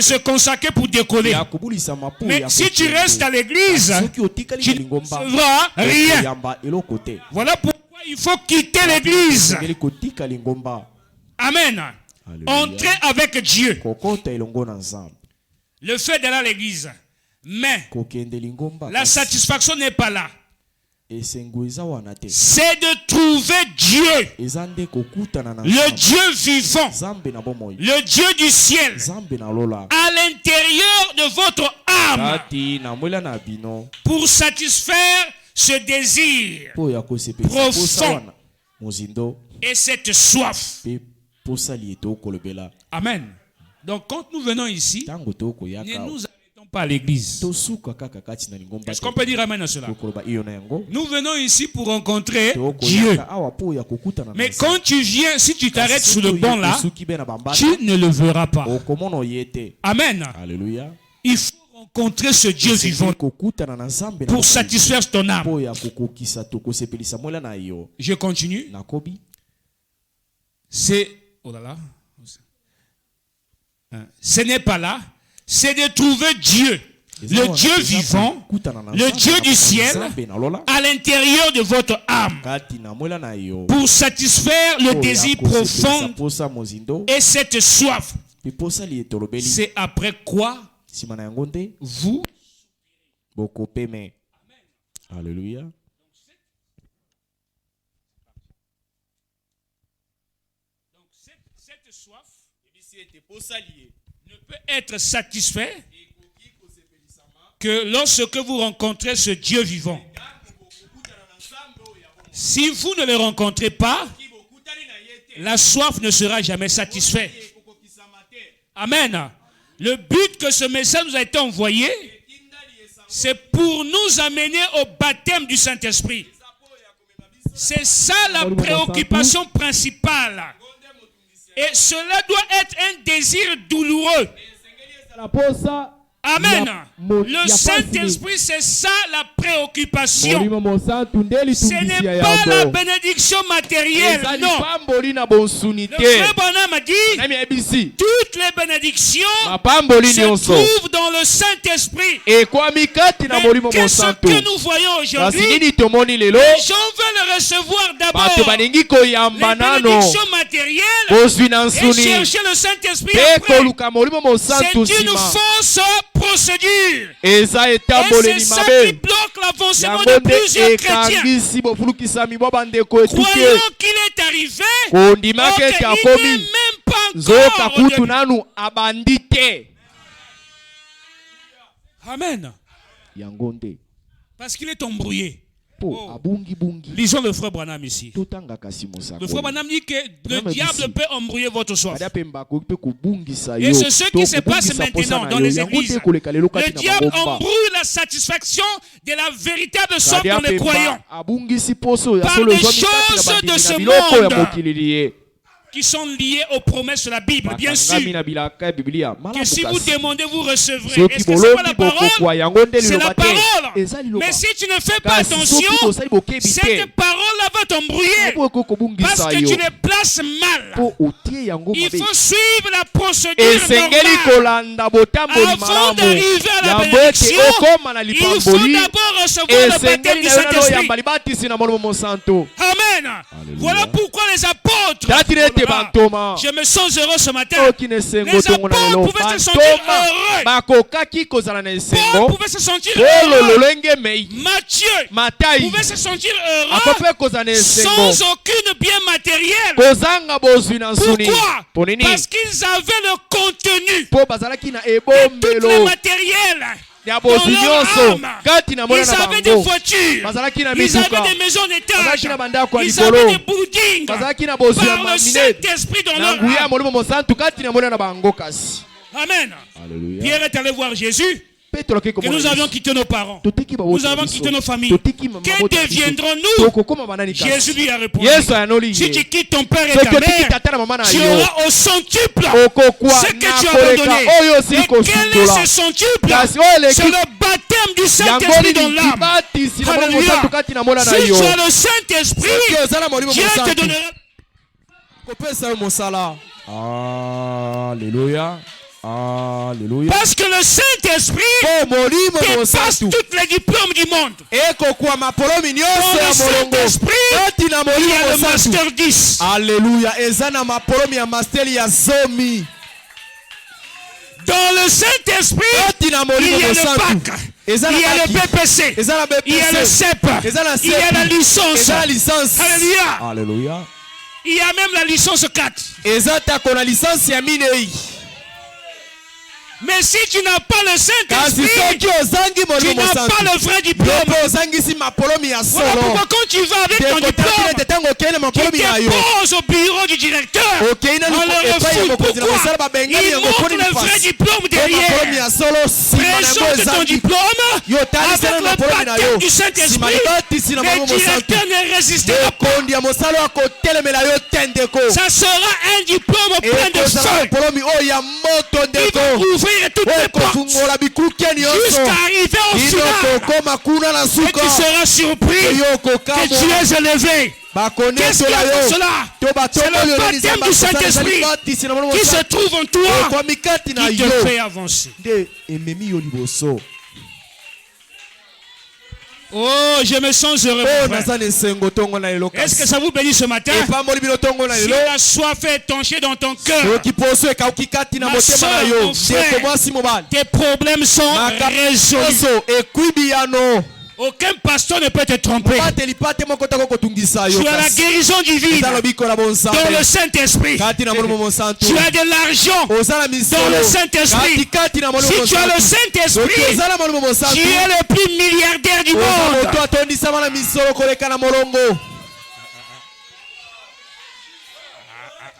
se consacrer pour décoller. Mais si tu restes à l'église, tu ne recevras rien. Voilà pourquoi il faut quitter l'église. Amen. Entrer avec Dieu. Le fait d'aller à l'église. Mais la satisfaction n'est pas là. C'est de trouver Dieu, le Dieu vivant, le Dieu du ciel, à l'intérieur de votre âme, pour satisfaire ce désir profond et cette soif. Amen. Donc quand nous venons ici, ne nous pas à l'église. Est-ce qu'on peut dire amen à cela? Nous venons ici pour rencontrer Dieu. Mais quand tu viens, si tu t'arrêtes sous le banc là, tu ne le verras pas. Amen. Alléluia. Il faut rencontrer ce Dieu vivant pour satisfaire ton âme. Je continue. C'est... Oh là là. Ce n'est pas là. C'est de trouver Dieu, le Dieu vivant, le Dieu du ciel, à l'intérieur de votre âme, pour satisfaire le désir profond et cette soif. C'est après quoi vous. Alléluia. Donc cette soif ne peut être satisfait que lorsque vous rencontrez ce Dieu vivant. Si vous ne le rencontrez pas, la soif ne sera jamais satisfaite. Amen. Le but que ce message nous a été envoyé, c'est pour nous amener au baptême du Saint-Esprit. C'est ça la préoccupation principale. Et cela doit être un désir douloureux. Amen. Le Saint-Esprit, c'est ça la préoccupation. Ce n'est pas la bénédiction matérielle, non. Le frère Branham a dit, toutes les bénédictions se trouvent dans le Saint-Esprit. Mais qu'est-ce que nous voyons aujourd'hui? Les gens veulent recevoir d'abord les bénédictions matérielles et chercher le Saint-Esprit après. C'est une fausse procédure. Et c'est ça qui bloque l'avancement de plusieurs chrétiens. Croyant qu'il est arrivé, il n'est même pas encore. Amen. Parce qu'il est embrouillé. Oh. Lisons le frère Branham ici. Le frère Branham dit que le diable peut embrouiller votre soif. Et c'est ce qui se passe maintenant dans les églises. Le diable embrouille la satisfaction de la véritable soif dans les croyants par des choses de ce monde qui sont liées aux promesses de la Bible, bien sûr. Que si vous demandez, vous recevrez. Est-ce que ce n'est pas la parole? C'est la parole. Mais si tu ne fais pas attention, cette parole-là va t'embrouiller. Parce que tu les places mal. Il faut suivre la procédure normale. Avant d'arriver à la bénédiction, il faut d'abord recevoir le baptême du Saint-Esprit. Amen. Voilà pourquoi les apôtres... Je me sens heureux ce matin. Les apôtres pouvaient se sentir heureux. Paul pouvait se sentir heureux. Matthieu pouvait se sentir heureux sans aucune bien matérielle. Pourquoi? Parce qu'ils avaient le contenu et tout le matériel. Ils avaient des voitures, ils avaient des maisons d'étage, ils avaient des buildings par le Saint-Esprit dans leur âme. Amen. Alléluia. Pierre est allé voir Jésus. que nous avions quitté nos parents, nous avons quitté nos familles, que deviendrons-nous? Jésus lui a répondu, si tu quittes ton père et ta mère, tu auras au centuple ce que tu as abandonné. Et quel est ce centuple? C'est le baptême du Saint-Esprit dans l'âme. Alléluia. Si tu as le Saint-Esprit, Dieu te donnera. Alléluia. Alléluia. Parce que le Saint-Esprit dépasse tous les diplômes du monde. Dans le Saint-Esprit, il y a le Master 10. Alléluia. Dans le Saint-Esprit, il y a le bac, il y a le BPC, il y a le CEP, il y a la licence. Alléluia. Alléluia. Il y a même la licence 4. Mais si tu n'as pas le Saint-Esprit, tu n'as pas le vrai diplôme. Voilà pourquoi quand tu vas avec ton diplôme, tu déposes au bureau du directeur, on le refoule. Pourquoi? Il montre le vrai diplôme derrière. Présente ton diplôme avec le baptême du Saint-Esprit. Le directeur ne résistera pas. Ça sera un diplôme plein de feu. Il va ouvrir toutes les portes jusqu'à arriver au final. Et tu seras surpris que tu es élevé. Qu'est-ce qu'il y a pour cela? C'est le baptême du Saint-Esprit qui se trouve en toi, qui te fait avancer. Oh, je me sens heureux. Est-ce que ça vous bénit ce matin? Si la soif est étanchée dans ton cœur, ma soeur, mon frère, tes problèmes sont résolus. Aucun pasteur ne peut te tromper. Tu as la guérison divine dans le Saint-Esprit. Tu as de l'argent dans le Saint-Esprit. Si tu as le Saint-Esprit, tu es le plus milliardaire du monde.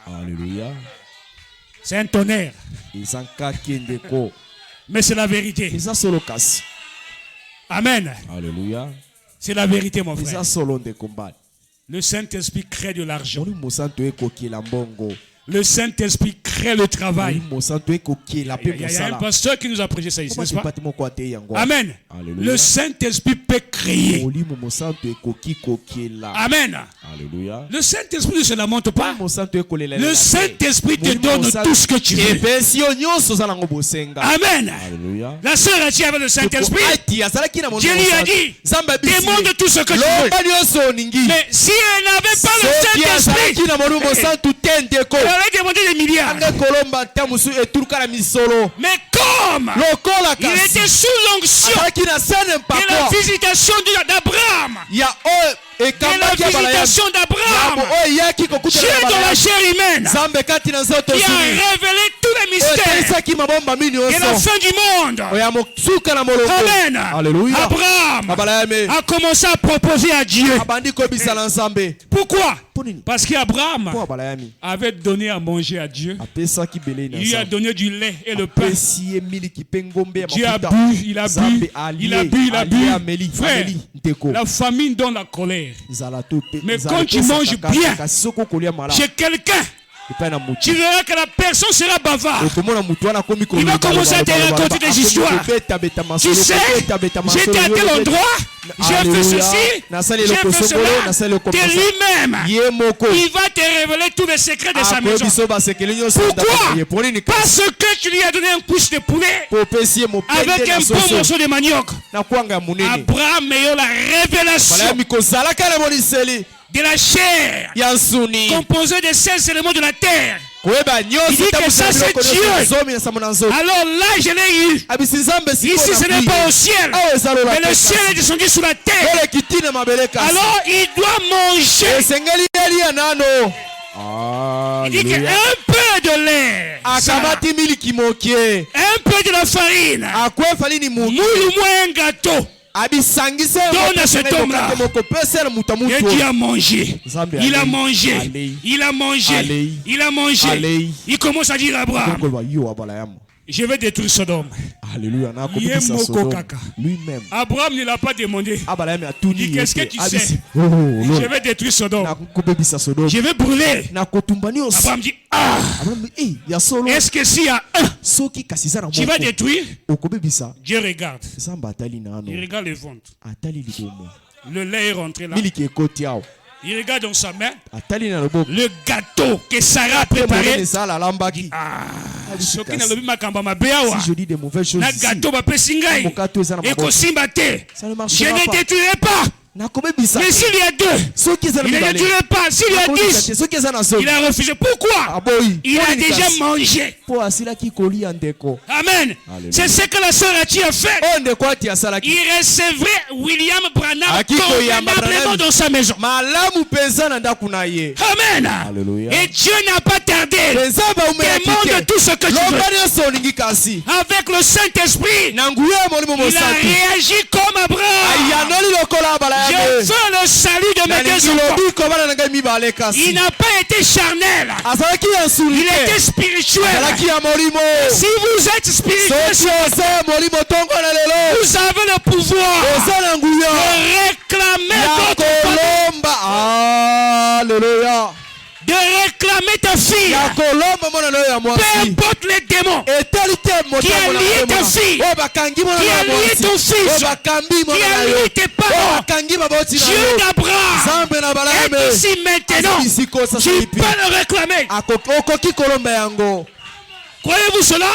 Alléluia. C'est un tonnerre. Mais c'est la vérité. Amen. Alléluia. C'est la vérité, mon frère. Le Saint-Esprit crée de l'argent. Le Saint-Esprit crée le travail. Il y a un pasteur qui nous a prêché ça ici, n'est-ce pas? Amen. Alléluia. Le Saint-Esprit peut créer. Amen. Alléluia. Le Saint-Esprit ne se lamente pas. Le Saint-Esprit te donne tout ce que tu veux. Amen. Alléluia. La sœur a dit avec le Saint-Esprit, Dieu lui a dit, demande tout ce que tu veux. Mais si elle n'avait pas le Saint-Esprit, elle aurait demandé des milliards. Mais comme il était sous l'onction de la visitation d'Abraham, la visitation d'Abraham, Dieu dans la chair humaine, qui a révélé tous les mystères de la fin du monde. Amen. Alléluia. Abraham a commencé à proposer à Dieu. Pourquoi? Parce qu'Abraham avait donné à manger à Dieu. Il lui a donné du lait et le pain. Dieu a bu, il a bu, il a bu, il a bu. Frère, la famine donne la colère. Mais quand tu manges bien chez quelqu'un, tu verras que la personne sera bavarde. Il va commencer à te raconter des histoires. Tu sais, j'étais à tel endroit, j'ai fait ceci, j'ai fait cela. De lui-même, il va te révéler tous les secrets de sa maison. Pourquoi? Parce que tu lui as donné un couche de poulet avec un bon morceau de manioc. Abraham a eu la révélation de la chair composée des 16 éléments de la terre. Il dit que ça c'est Dieu. Alors là je l'ai eu. Ici ce n'est pas au ciel, mais le ciel est descendu sur la terre. Alors il doit manger. Il dit qu'un peu de lait, un peu de la farine, moule moins un gâteau, donne à cet homme-là. Et Dieu a mangé. Il a mangé. Il a mangé. Il a mangé. Il commence à dire à Abraham, Je vais détruire Sodome. Alléluia. Lui-même. Abraham ne l'a pas demandé. Il dit, qu'est-ce que tu sais? Je vais détruire Sodome. Je vais brûler. Abraham dit, est-ce que s'il y a un, tu vas détruire? Dieu regarde. Il regarde le ventre. Le lait est rentré là. Il regarde dans sa main le gâteau que Sarah a préparé. Si je dis des mauvaises choses ici, je ne détruirai pas. Mais s'il y a 2, il ne détruirait pas. S'il y a 10, il a refusé. Pourquoi? Il a déjà mangé. Amen. C'est ce que la sœur Achi a fait. Il recevrait William Branham convenablement dans sa maison. Amen. Et Dieu n'a pas tardé. Demande tout ce que tu veux. Avec le Saint-Esprit, il a réagi comme Abraham. Je veux le salut de mes 2 enfants. Il n'a pas été charnel. Il était spirituel. Si vous êtes spirituel, vous avez le pouvoir de réclamer votre famille. Alléluia. De réclamer ta fille. Peu importe les démons qui a lié ta fille, qui a lié ton fils, qui a lié tes parents. Dieu d'Abraham est ici maintenant. Tu peux le réclamer. Croyez-vous cela?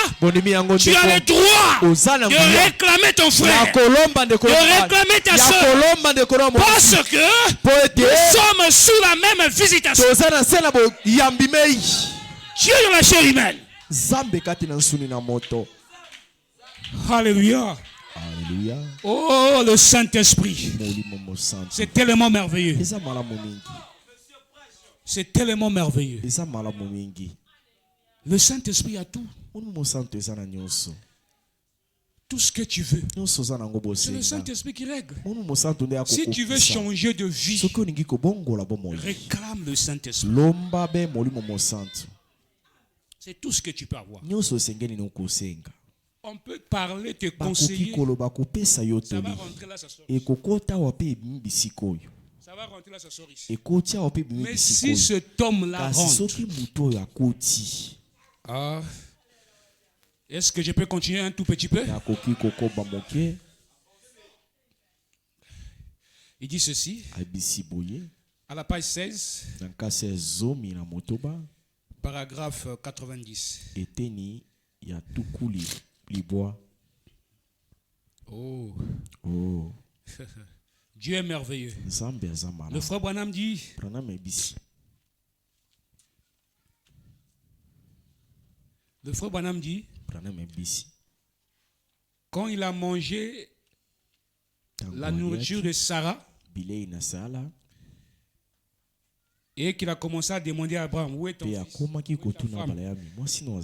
Tu as le droit de réclamer ton frère, de réclamer ta soeur, parce que nous sommes sous la même visitation. Dieu dans la chair humaine. Alléluia. Alléluia. Oh, le Saint-Esprit. C'est tellement merveilleux. C'est tellement merveilleux. Le Saint-Esprit a tout. Tout ce que tu veux. C'est le Saint-Esprit qui règle. Si tu veux changer de vie, réclame le Saint-Esprit. C'est tout ce que tu peux avoir. On peut parler, te conseiller. Ça va rentrer là, ça sort. Ça va rentrer là, ça sort ici. Mais si cet homme-là rentre, est-ce que je peux continuer un tout petit peu? Il dit ceci. À la page 16. Paragraphe 90. Oh. Dieu est merveilleux. Le frère Branham dit, quand il a mangé la nourriture de Sarah et qu'il a commencé à demander à Abraham, où est ton fils?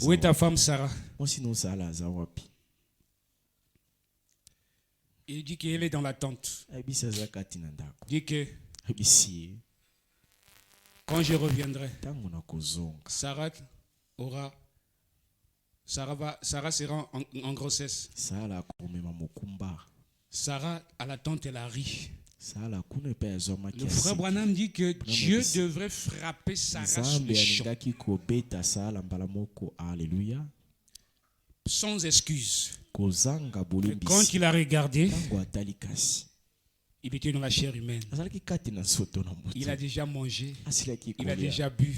Où est ta femme Sarah? Il dit qu'elle est dans la tente. Il dit que quand je reviendrai, Sarah sera en grossesse. Sarah, à la tente, elle a ri. Le frère Branham dit que Dieu devrait frapper Sarah sur les champs. Sans excuse. Et quand il a regardé, il était dans la chair humaine. Il a déjà mangé. Il a déjà bu.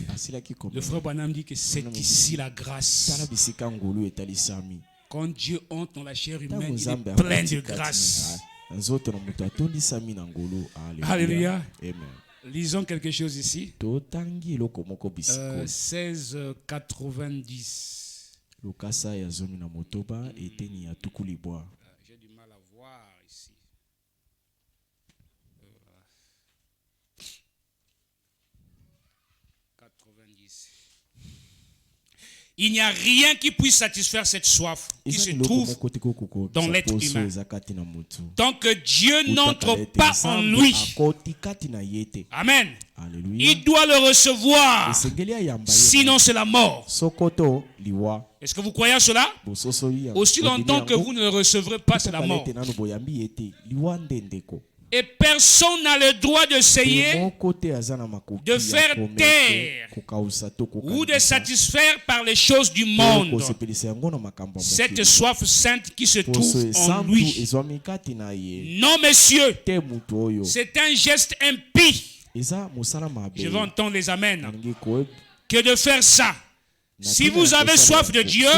Le frère Branham dit que c'est ici la grâce. Quand Dieu entre dans la chair humaine, il est plein de grâce. Alléluia. Lisons quelque chose ici. 16,90. J'ai du mal à voir ici. Voilà. 90. Il n'y a rien qui puisse satisfaire cette soif qui se trouve dans l'être humain. Tant que Dieu n'entre pas en lui. Amen. Il doit le recevoir. Sinon c'est la mort. Est-ce que vous croyez à cela? Aussi longtemps que vous ne le recevrez pas, c'est la mort. Et personne n'a le droit d'essayer de faire taire ou de satisfaire par les choses du monde cette soif sainte qui se trouve en lui. Non, monsieur, c'est un geste impie. Je veux entendre les amens. Que de faire ça. Si vous avez soif de Dieu,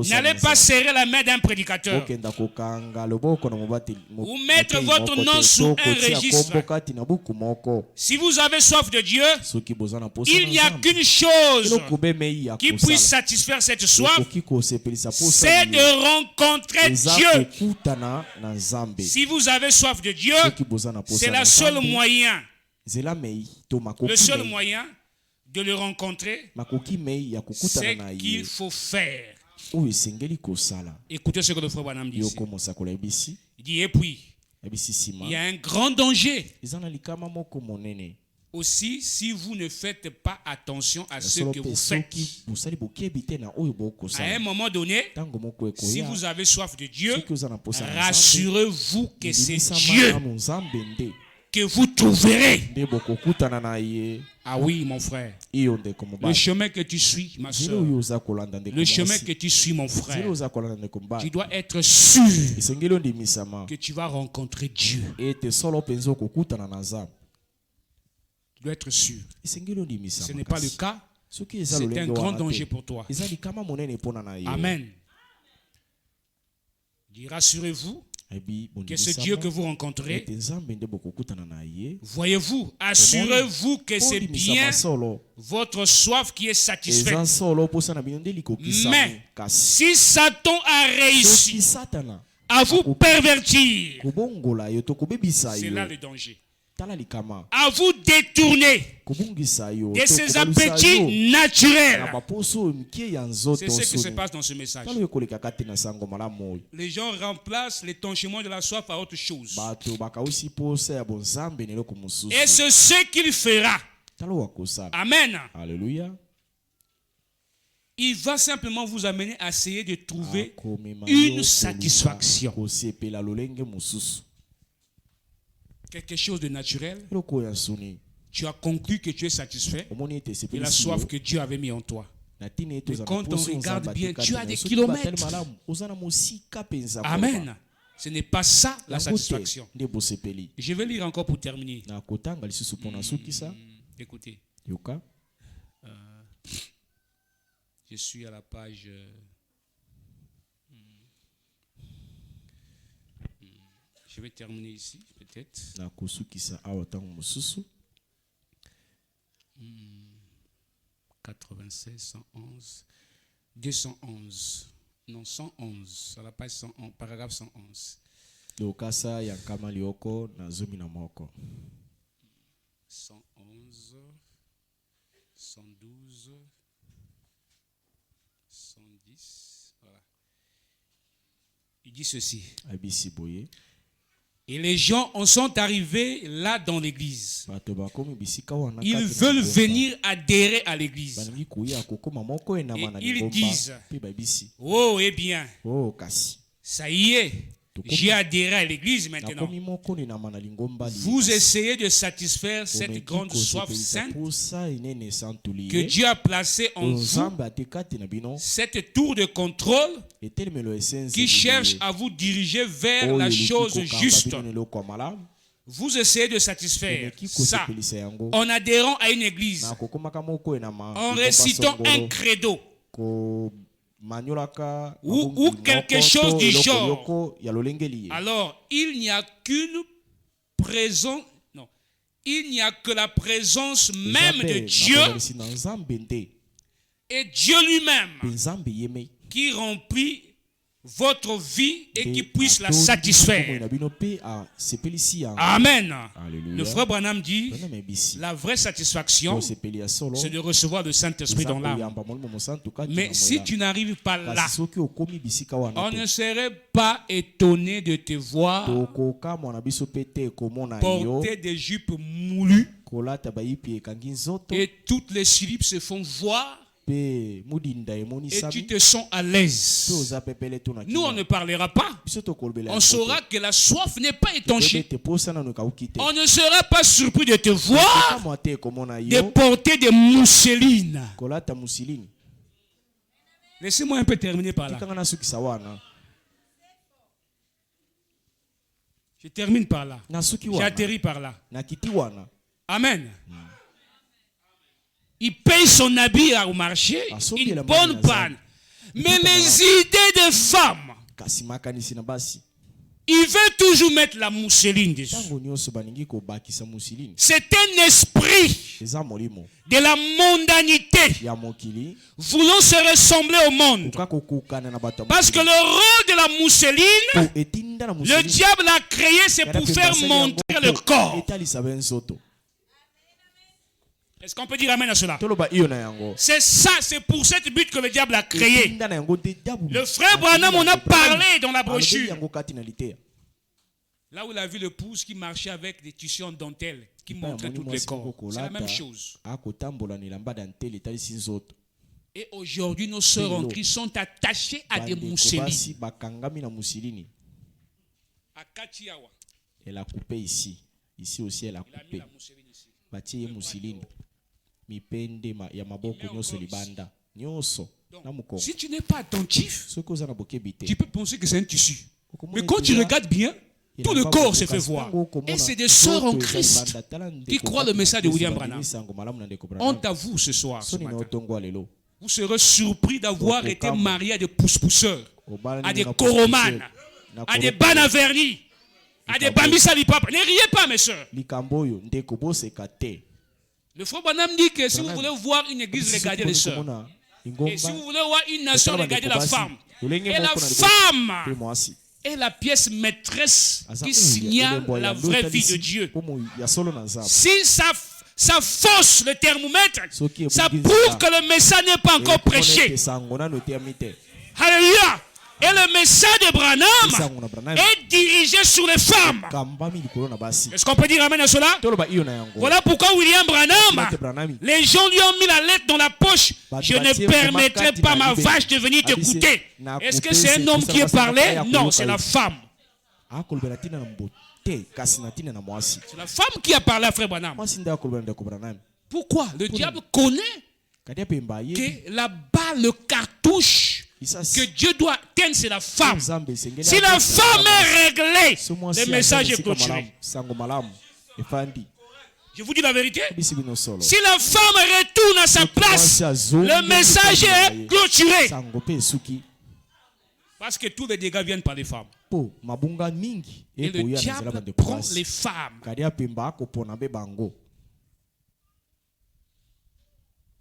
n'allez pas serrer la main d'un prédicateur ou mettre votre nom sous un registre. Si vous avez soif de Dieu, il n'y a qu'une chose qui puisse satisfaire cette soif, c'est de rencontrer Dieu. Si vous avez soif de Dieu, c'est le seul moyen de le rencontrer, c'est qu'il faut faire. Écoutez ce que le frère Branham dit ici. Il dit, et puis, il y a un grand danger. Aussi, si vous ne faites pas attention à ce que vous faites. À un moment donné, si vous avez soif de Dieu, rassurez-vous que c'est Dieu que vous trouverez. Ah oui, mon frère. Le chemin que tu suis, ma soeur. Le chemin que tu suis, mon frère. Tu dois être sûr que tu vas rencontrer Dieu. Tu dois être sûr. Ce n'est pas le cas. C'est un grand danger pour toi. Amen. Rassurez-vous que ce Dieu que vous rencontrez, voyez-vous, assurez-vous que c'est bien votre soif qui est satisfaite. Mais si Satan a réussi à vous pervertir, c'est là le danger. À vous détourner de ces appétits naturels. C'est ce qui se passe dans ce message. Les gens remplacent l'étanchement de la soif à autre chose. Et c'est ce qu'il fera. Amen. Alléluia. Il va simplement vous amener à essayer de trouver une satisfaction. Quelque chose de naturel. Tu as conclu que tu es satisfait de la soif que Dieu avait mis en toi. Mais quand on regarde bien, tu as des kilomètres. Amen. Ce n'est pas ça la satisfaction. Je vais lire encore pour terminer. Écoutez. Je suis à la page... Je vais terminer ici, peut-être. 96, 111, 211. Non, 111. À la page 111, paragraphe 111. 111, 112, 110. Voilà. Il dit ceci. Et les gens en sont arrivés là dans l'église. Ils veulent venir adhérer à l'église. Et ils disent, oh, eh bien, ça y est, j'ai adhéré à l'église maintenant. Vous essayez de satisfaire cette grande soif sainte que Dieu a placée en vous, cette tour de contrôle qui cherche à vous diriger vers la chose juste. Vous essayez de satisfaire ça en adhérant à une église, en récitant un credo ou quelque chose du genre. Alors, il n'y a qu'une présence, non, il n'y a que la présence même de Dieu et Dieu lui-même qui remplit votre vie et qui puisse la satisfaire. Amen. Le frère Branham dit, la vraie satisfaction, c'est de recevoir le Saint-Esprit dans l'âme. Mais si tu n'arrives pas là, on ne serait pas étonné de te voir porter des jupes moulues et toutes les slipes se font voir. Et tu te sens à l'aise. Nous, on ne parlera pas. On saura que la soif n'est pas étanchée. On ne sera pas surpris de te voir de porter des mousselines. Laissez-moi un peu terminer par là. Je termine par là. J'atterris par là. Amen. Il paye son habit au marché, une bonne panne. Mais les idées des femmes, il veut toujours mettre la mousseline dessus. C'est un esprit de la mondanité, voulant se ressembler au monde. Parce que le rôle de la mousseline, le diable l'a créé, c'est pour faire montrer le corps. Est-ce qu'on peut dire amen à cela? C'est ça, c'est pour cette but que le diable a créé. Le frère Branham en a parlé dans la brochure. Là où il a vu le pouce qui marchait avec des tissus en dentelle, qui montrait tout le corps. C'est la même chose. Et aujourd'hui, nos sœurs en Christ sont attachées à des mousselines. À Katiawa. Elle a coupé ici. Ici aussi, elle a coupé. Bâti mousseline. Donc, si tu n'es pas attentif, tu peux penser que c'est un tissu. Mais quand tu regardes bien, tout le corps se fait voir. Et c'est des sœurs en Christ qui croient le message de William Branham. Honte à vous ce soir, ce matin. Vous serez surpris d'avoir été marié à des pousse-pousseurs, à des coromanes, à des banavernis, à des bambis salipapa. Ne riez pas, mes sœurs. Le frère Branham dit que si vous voulez voir une église, regardez les sœurs. Et si vous voulez voir une nation, regardez la femme. Et la femme est la pièce maîtresse qui signale la vraie vie de Dieu. Si ça fausse le thermomètre, ça prouve que le message n'est pas encore prêché. Alléluia. Et le message de Branham est dirigé sur les femmes. Est-ce qu'on peut dire amen à cela? Voilà pourquoi William Branham, les gens lui ont mis la lettre dans la poche. Je ne permettrai pas ma vache de venir t'écouter. Est-ce que c'est un homme qui est parlé? Non, c'est la femme. C'est la femme qui a parlé à frère Branham. Pourquoi? Le diable connaît que là-bas, le cartouche que Dieu doit atteindre, c'est la femme. Si la femme est réglée, le message est clôturé. Je vous dis la vérité. Si la femme retourne à sa place, le message est clôturé. Parce que tous les dégâts viennent par les femmes. Et le diable prend les femmes.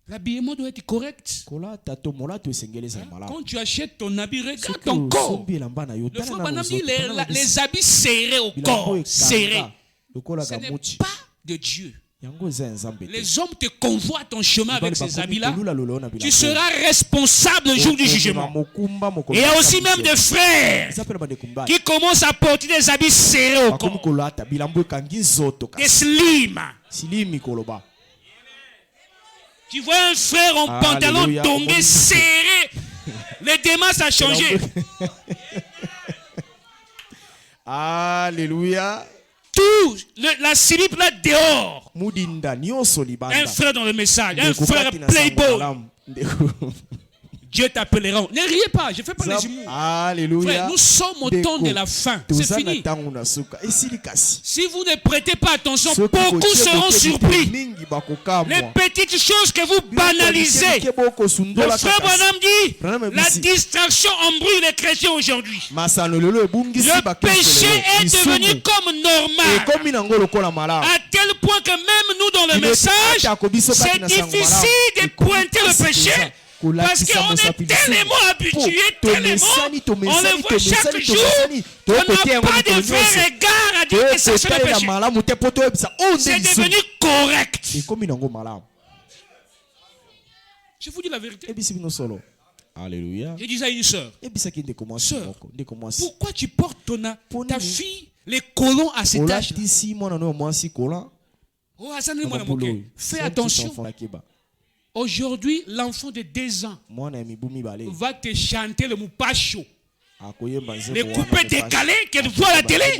L'habillement doit être correct. Quand tu achètes ton habit, regarde ton corps. Le frère Branham dit les habits serrés au corps. Serrés. Ce n'est pas de Dieu. Les hommes te convoient ton chemin avec ces habits-là. Tu seras responsable le jour du jugement. Et il y a aussi même des frères qui commencent à porter des habits serrés au corps. Des slims. Tu vois un frère en pantalon tongué serré. Les démarches a changé. Alléluia. Tout la slip là dehors. Un frère dans le message. Un frère playboy. Dieu t'appellera. Ne riez pas, je ne fais pas les humours. Alléluia. Frère, nous sommes au temps de la fin. C'est fini. Si vous ne prêtez pas attention, beaucoup seront surpris. Les petites choses que vous banalisez. Le frère Branham dit, la distraction embrouille les chrétiens aujourd'hui. Le péché est devenu comme normal. À tel point que même nous dans le message, c'est difficile de pointer le péché. Parce qu'on est tellement habitué, tellement, on le voit chaque jour, on n'a pas de vrai regard à dire que ça c'est le péché. C'est devenu correct. Je vous dis la vérité. Alléluia. Je disais à une sœur, pourquoi tu portes ta fille les colons à cet âge? Fais attention. Aujourd'hui, l'enfant de 2 ans va te chanter le moupacho. Les coupés décalés qu'elle voit à la télé.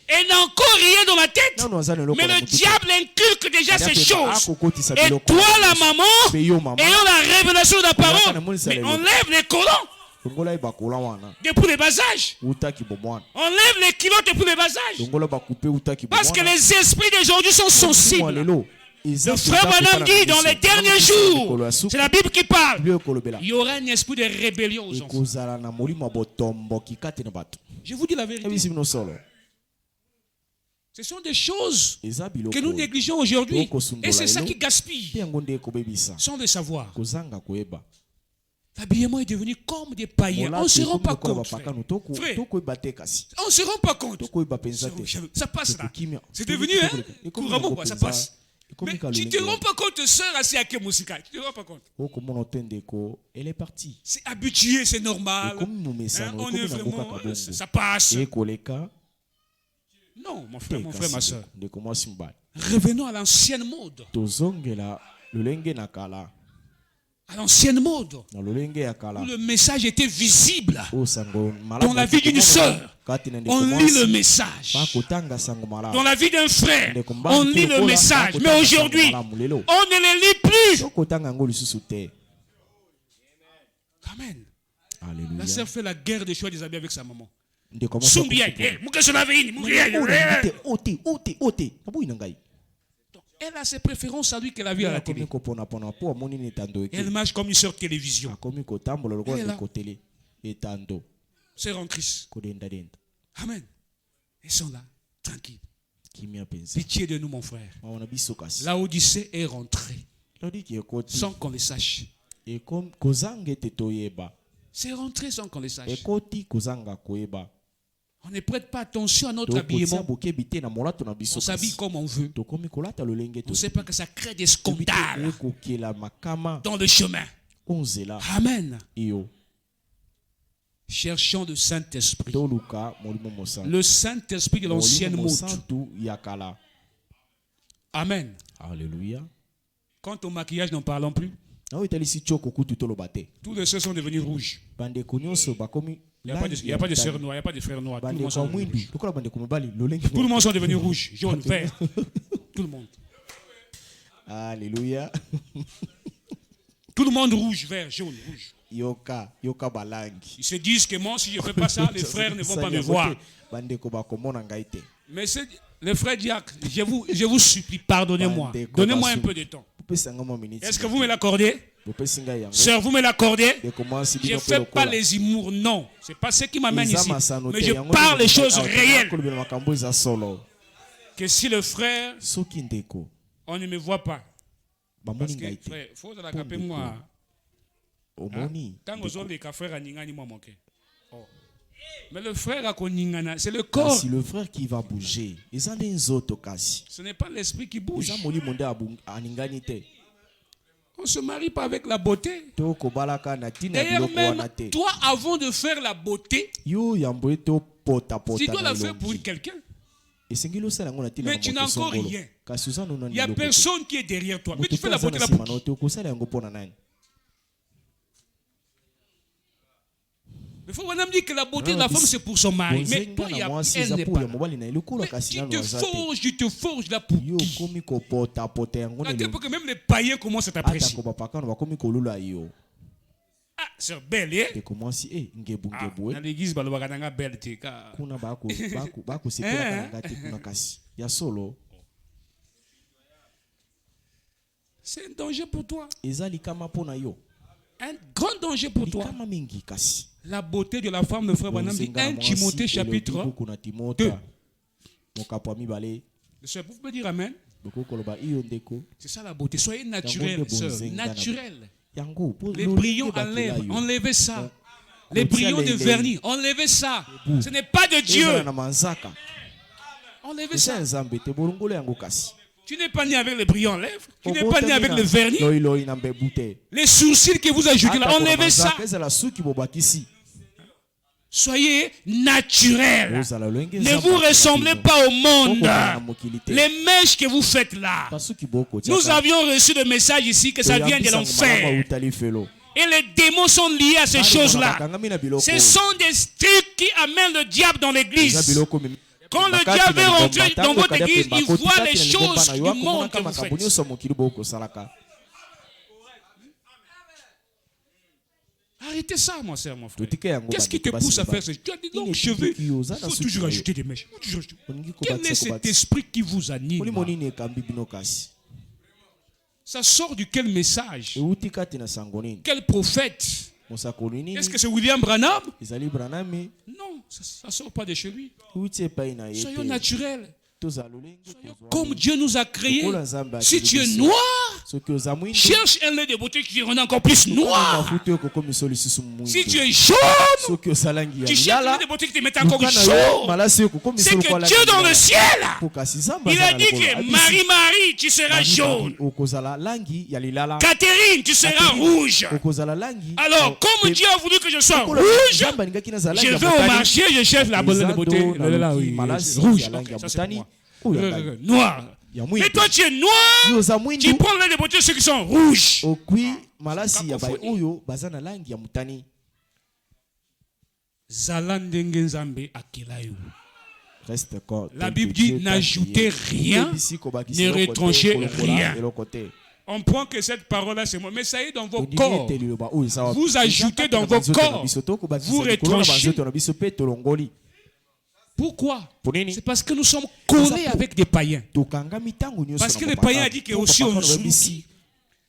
Elle n'a encore rien dans la tête. Mais le diable inculque déjà ces choses. Et toi, la maman, ayant la révélation de la parole, mais enlève les colons depuis le bas âge. Enlève les kilos depuis le bas âge. Parce que les esprits d'aujourd'hui sont sensibles. Le frère Branham dit dans les derniers jours, c'est la Bible qui parle, il y aura un esprit de rébellion aux enfants. Je vous dis la vérité. Ce sont des choses que nous négligeons aujourd'hui. Et c'est ça qui gaspille. Sans le savoir. L'habillement est devenu comme des païens. On ne se rend pas compte. Frère. On ne se rend pas compte. Ça passe là. C'est devenu couramment, ça passe. Mais tu ne te rends pas compte, sœur, assis à Kemusika. Tu ne te rends pas compte. Elle est partie. C'est habitué, c'est normal. On est vraiment. Ça passe. Non, mon frère, ma soeur. Revenons à l'ancienne mode. À l'ancienne mode. Où le message était visible. Dans la vie d'une soeur, on lit le message. Dans la vie d'un frère, on lit le message. Mais aujourd'hui, on ne le lit plus. Amen. Alléluia. La sœur fait la guerre des choix des habits avec sa maman. Elle a ses préférences à lui qu'elle a vu à la télé. Elle marche comme une sœur de télévision. Sœur en Christ. Amen. Ils sont là, tranquilles. Pitié de nous, mon frère. La Odyssée est rentrée sans qu'on le sache. C'est rentré sans qu'on le sache. On ne prête pas attention à notre habillement. On s'habille comme on veut. On ne sait pas que ça crée des scandales dans le chemin. Amen. Cherchons le Saint-Esprit. Le Saint-Esprit de l'ancienne mode. Amen. Alléluia. Quant au maquillage, n'en parlons plus. Tous les sœurs sont devenus rouges. Il n'y a pas de sœurs noires, il n'y a pas de frères noirs. Tout le monde sont devenus rouges, jaunes, verts. Tout le monde. Alléluia. Tout le monde rouge, vert, jaune, rouge. Ils se disent que moi, si je ne fais pas ça, les frères ne vont pas me voir. Mais le frère dit, je vous supplie, pardonnez-moi. Donnez-moi un peu de temps. Est-ce que vous me l'accordez? Sœur, vous me l'accordez? Je ne fais pas les humours, non. Ce n'est pas ce qui m'amène ici. Mais je parle les choses réelles. Que si le frère, on ne me voit pas. Parce que, frère, il faut l'attraper moi. Quand on a des frères, mais le frère, c'est le corps. C'est le frère qui va bouger. Ce n'est pas l'esprit qui bouge. On ne se marie pas avec la beauté. D'ailleurs, même toi, avant de faire la beauté, tu dois la faire pour quelqu'un. Mais tu n'as encore rien. Il n'y a personne qui est derrière toi. Mais tu fais la beauté là pour qui? Il faut vraiment dire que la beauté de la femme c'est pour son mari. Mais toi, elle n'est pas là. Tu te forges là pour qui? À tel point que même les païens commencent à t'apprécier. Ah, c'est belle, hein? Dans l'église, balobakana belle, c'est un danger pour toi. Un grand danger pour toi. La beauté de la femme, le frère Branham dit 1 Timothée chapitre 2. Vous pouvez dire amen? C'est ça la beauté. Soyez naturel, sœur. Naturel. Les brillants à lèvres, enlevez ça. Les brillants de vernis, enlevez ça. Ce n'est pas de Dieu. Enlevez ça. Tu n'es pas né avec les brillants lèvres. Tu n'es pas né avec le vernis. Les sourcils que vous ajoutez là, enlevez ça. Soyez naturel. Ne vous ressemblez pas au monde. Les mèches que vous faites là. Nous avions reçu le message ici que ça vient de l'enfer. Et les démons sont liés à ces choses-là. Ce sont des trucs qui amènent le diable dans l'église. Quand le diable est rentré dans votre église, il voit les choses du monde que vous faites. Arrêtez ça, mon frère, mon frère. Qu'est-ce qui te pousse à faire ça? Tu as des longs cheveux. Il faut toujours ajouter des mèches. Quel est cet esprit qui vous anime? Ça sort du quel message? Quel prophète? Est-ce que c'est William Branham? Non, ça ne sort pas de chez lui. Soyons naturels. Comme Dieu nous a créés. Si tu es noir, cherche un lait de beauté qui rend encore plus noir. Si tu es jaune, tu cherches un lait de beauté qui te met encore jaune. C'est que Dieu dans le ciel, il a dit que Marie, tu seras jaune. Catherine, tu seras rouge. Alors, comme Dieu a voulu que je sois rouge, je vais au marché, je cherche la beauté rouge. Ça, c'est moi. Noir. Mais toi tu es noir, tu prends les beautés ceux qui sont rouges. La Bible dit n'ajoutez rien, ne retranchez rien. On prend que cette parole-là c'est moi, mais ça est dans vos corps. Vous ajoutez dans vos corps, vous retranchez. Pourquoi? C'est parce que nous sommes collés avec des païens. Parce que les païens ont dit que aussi on nous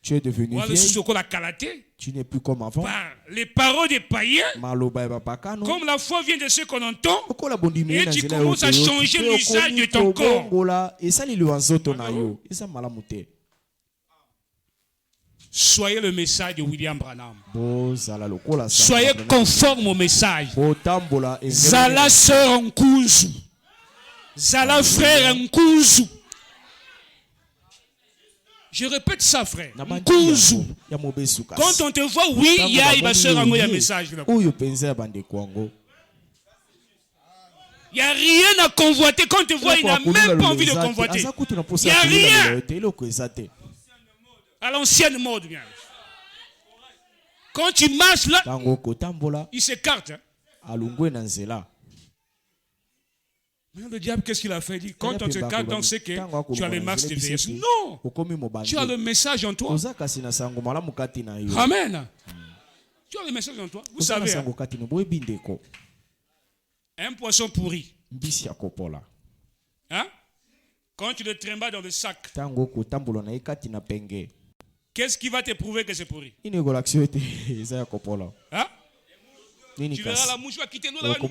tu es devenu vieille. Tu n'es plus comme avant. Par les paroles des païens, comme la foi vient de ce qu'on entend, et tu commences à changer l'usage de ton corps. Soyez le message de William Branham. Soyez conforme au message. Zala sœur Nkuzu. Zala frère Nkuzu. Je répète ça, frère. Nkuzu. Quand on te voit, oui, il y a ma sœur Ango, il y a un message. Il n'y a rien à convoiter. Quand on te voit, il n'a même pas envie de convoiter. Il n'y a rien. À l'ancienne mode, bien. Quand tu marches là, il s'écarte. Hein. Mais le diable, qu'est-ce qu'il a fait? Il dit, quand on s'écarte, on sait que tu as les marques de vieillesse. Non! Tu as le message en toi. Amen. Tu as le message en toi. Vous savez, hein? Un poisson pourri. Hein? Quand tu le trimbales dans le sac, qu'est-ce qui va te prouver que c'est pourri? Hein? Tu verras la mouche va quitter l'eau là. Tu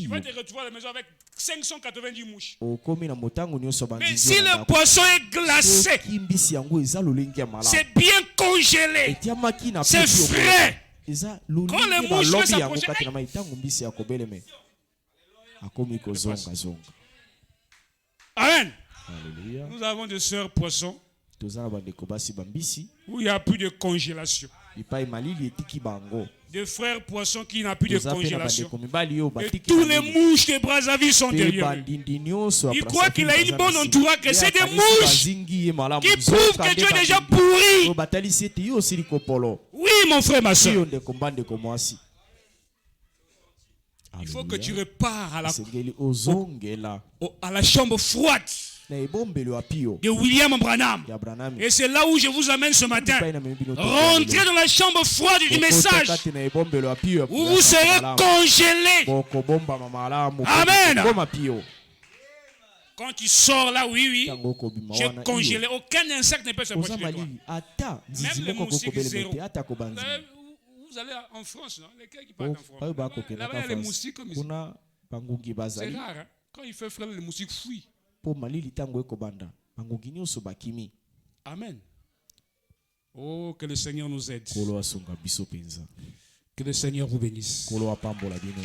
vas te retrouver à la maison avec 590 mouches. Mais si le poisson est glacé, c'est bien congelé, c'est frais. Quand les mouches s'approchent, amen. Nous avons des sœurs poissons où il n'y a plus de congélation. Des frères poissons qui n'ont plus de congélation. Et tous les mouches de Brazzaville sont derrière lui. Il croit qu'il a une bonne entourage, que c'est des mouches qui prouvent que Dieu est déjà pourri. Oui, mon frère, ma soeur. Il faut que tu repars à la chambre froide de William Branham. Et c'est là où je vous amène ce matin. Rentrez dans la chambre froide du message où vous serez congelés. Amen. Quand tu sors là, oui, j'ai congelé. Aucun insecte ne peut se approcher de toi. Même les moustiques zéro. Vous allez en France, non? Lesquels qui partent en France? Là-bas, il y a les moustiques comme ici. C'est rare. Hein? Quand il fait frais, les moustiques fuient. po malili tango ekobanda bangongi nyonso bakimi. Amen. Oh, que le Seigneur nous aide. Kolo asonga biso penza. Que le Seigneur vous bénisse. Kolo apambola bino.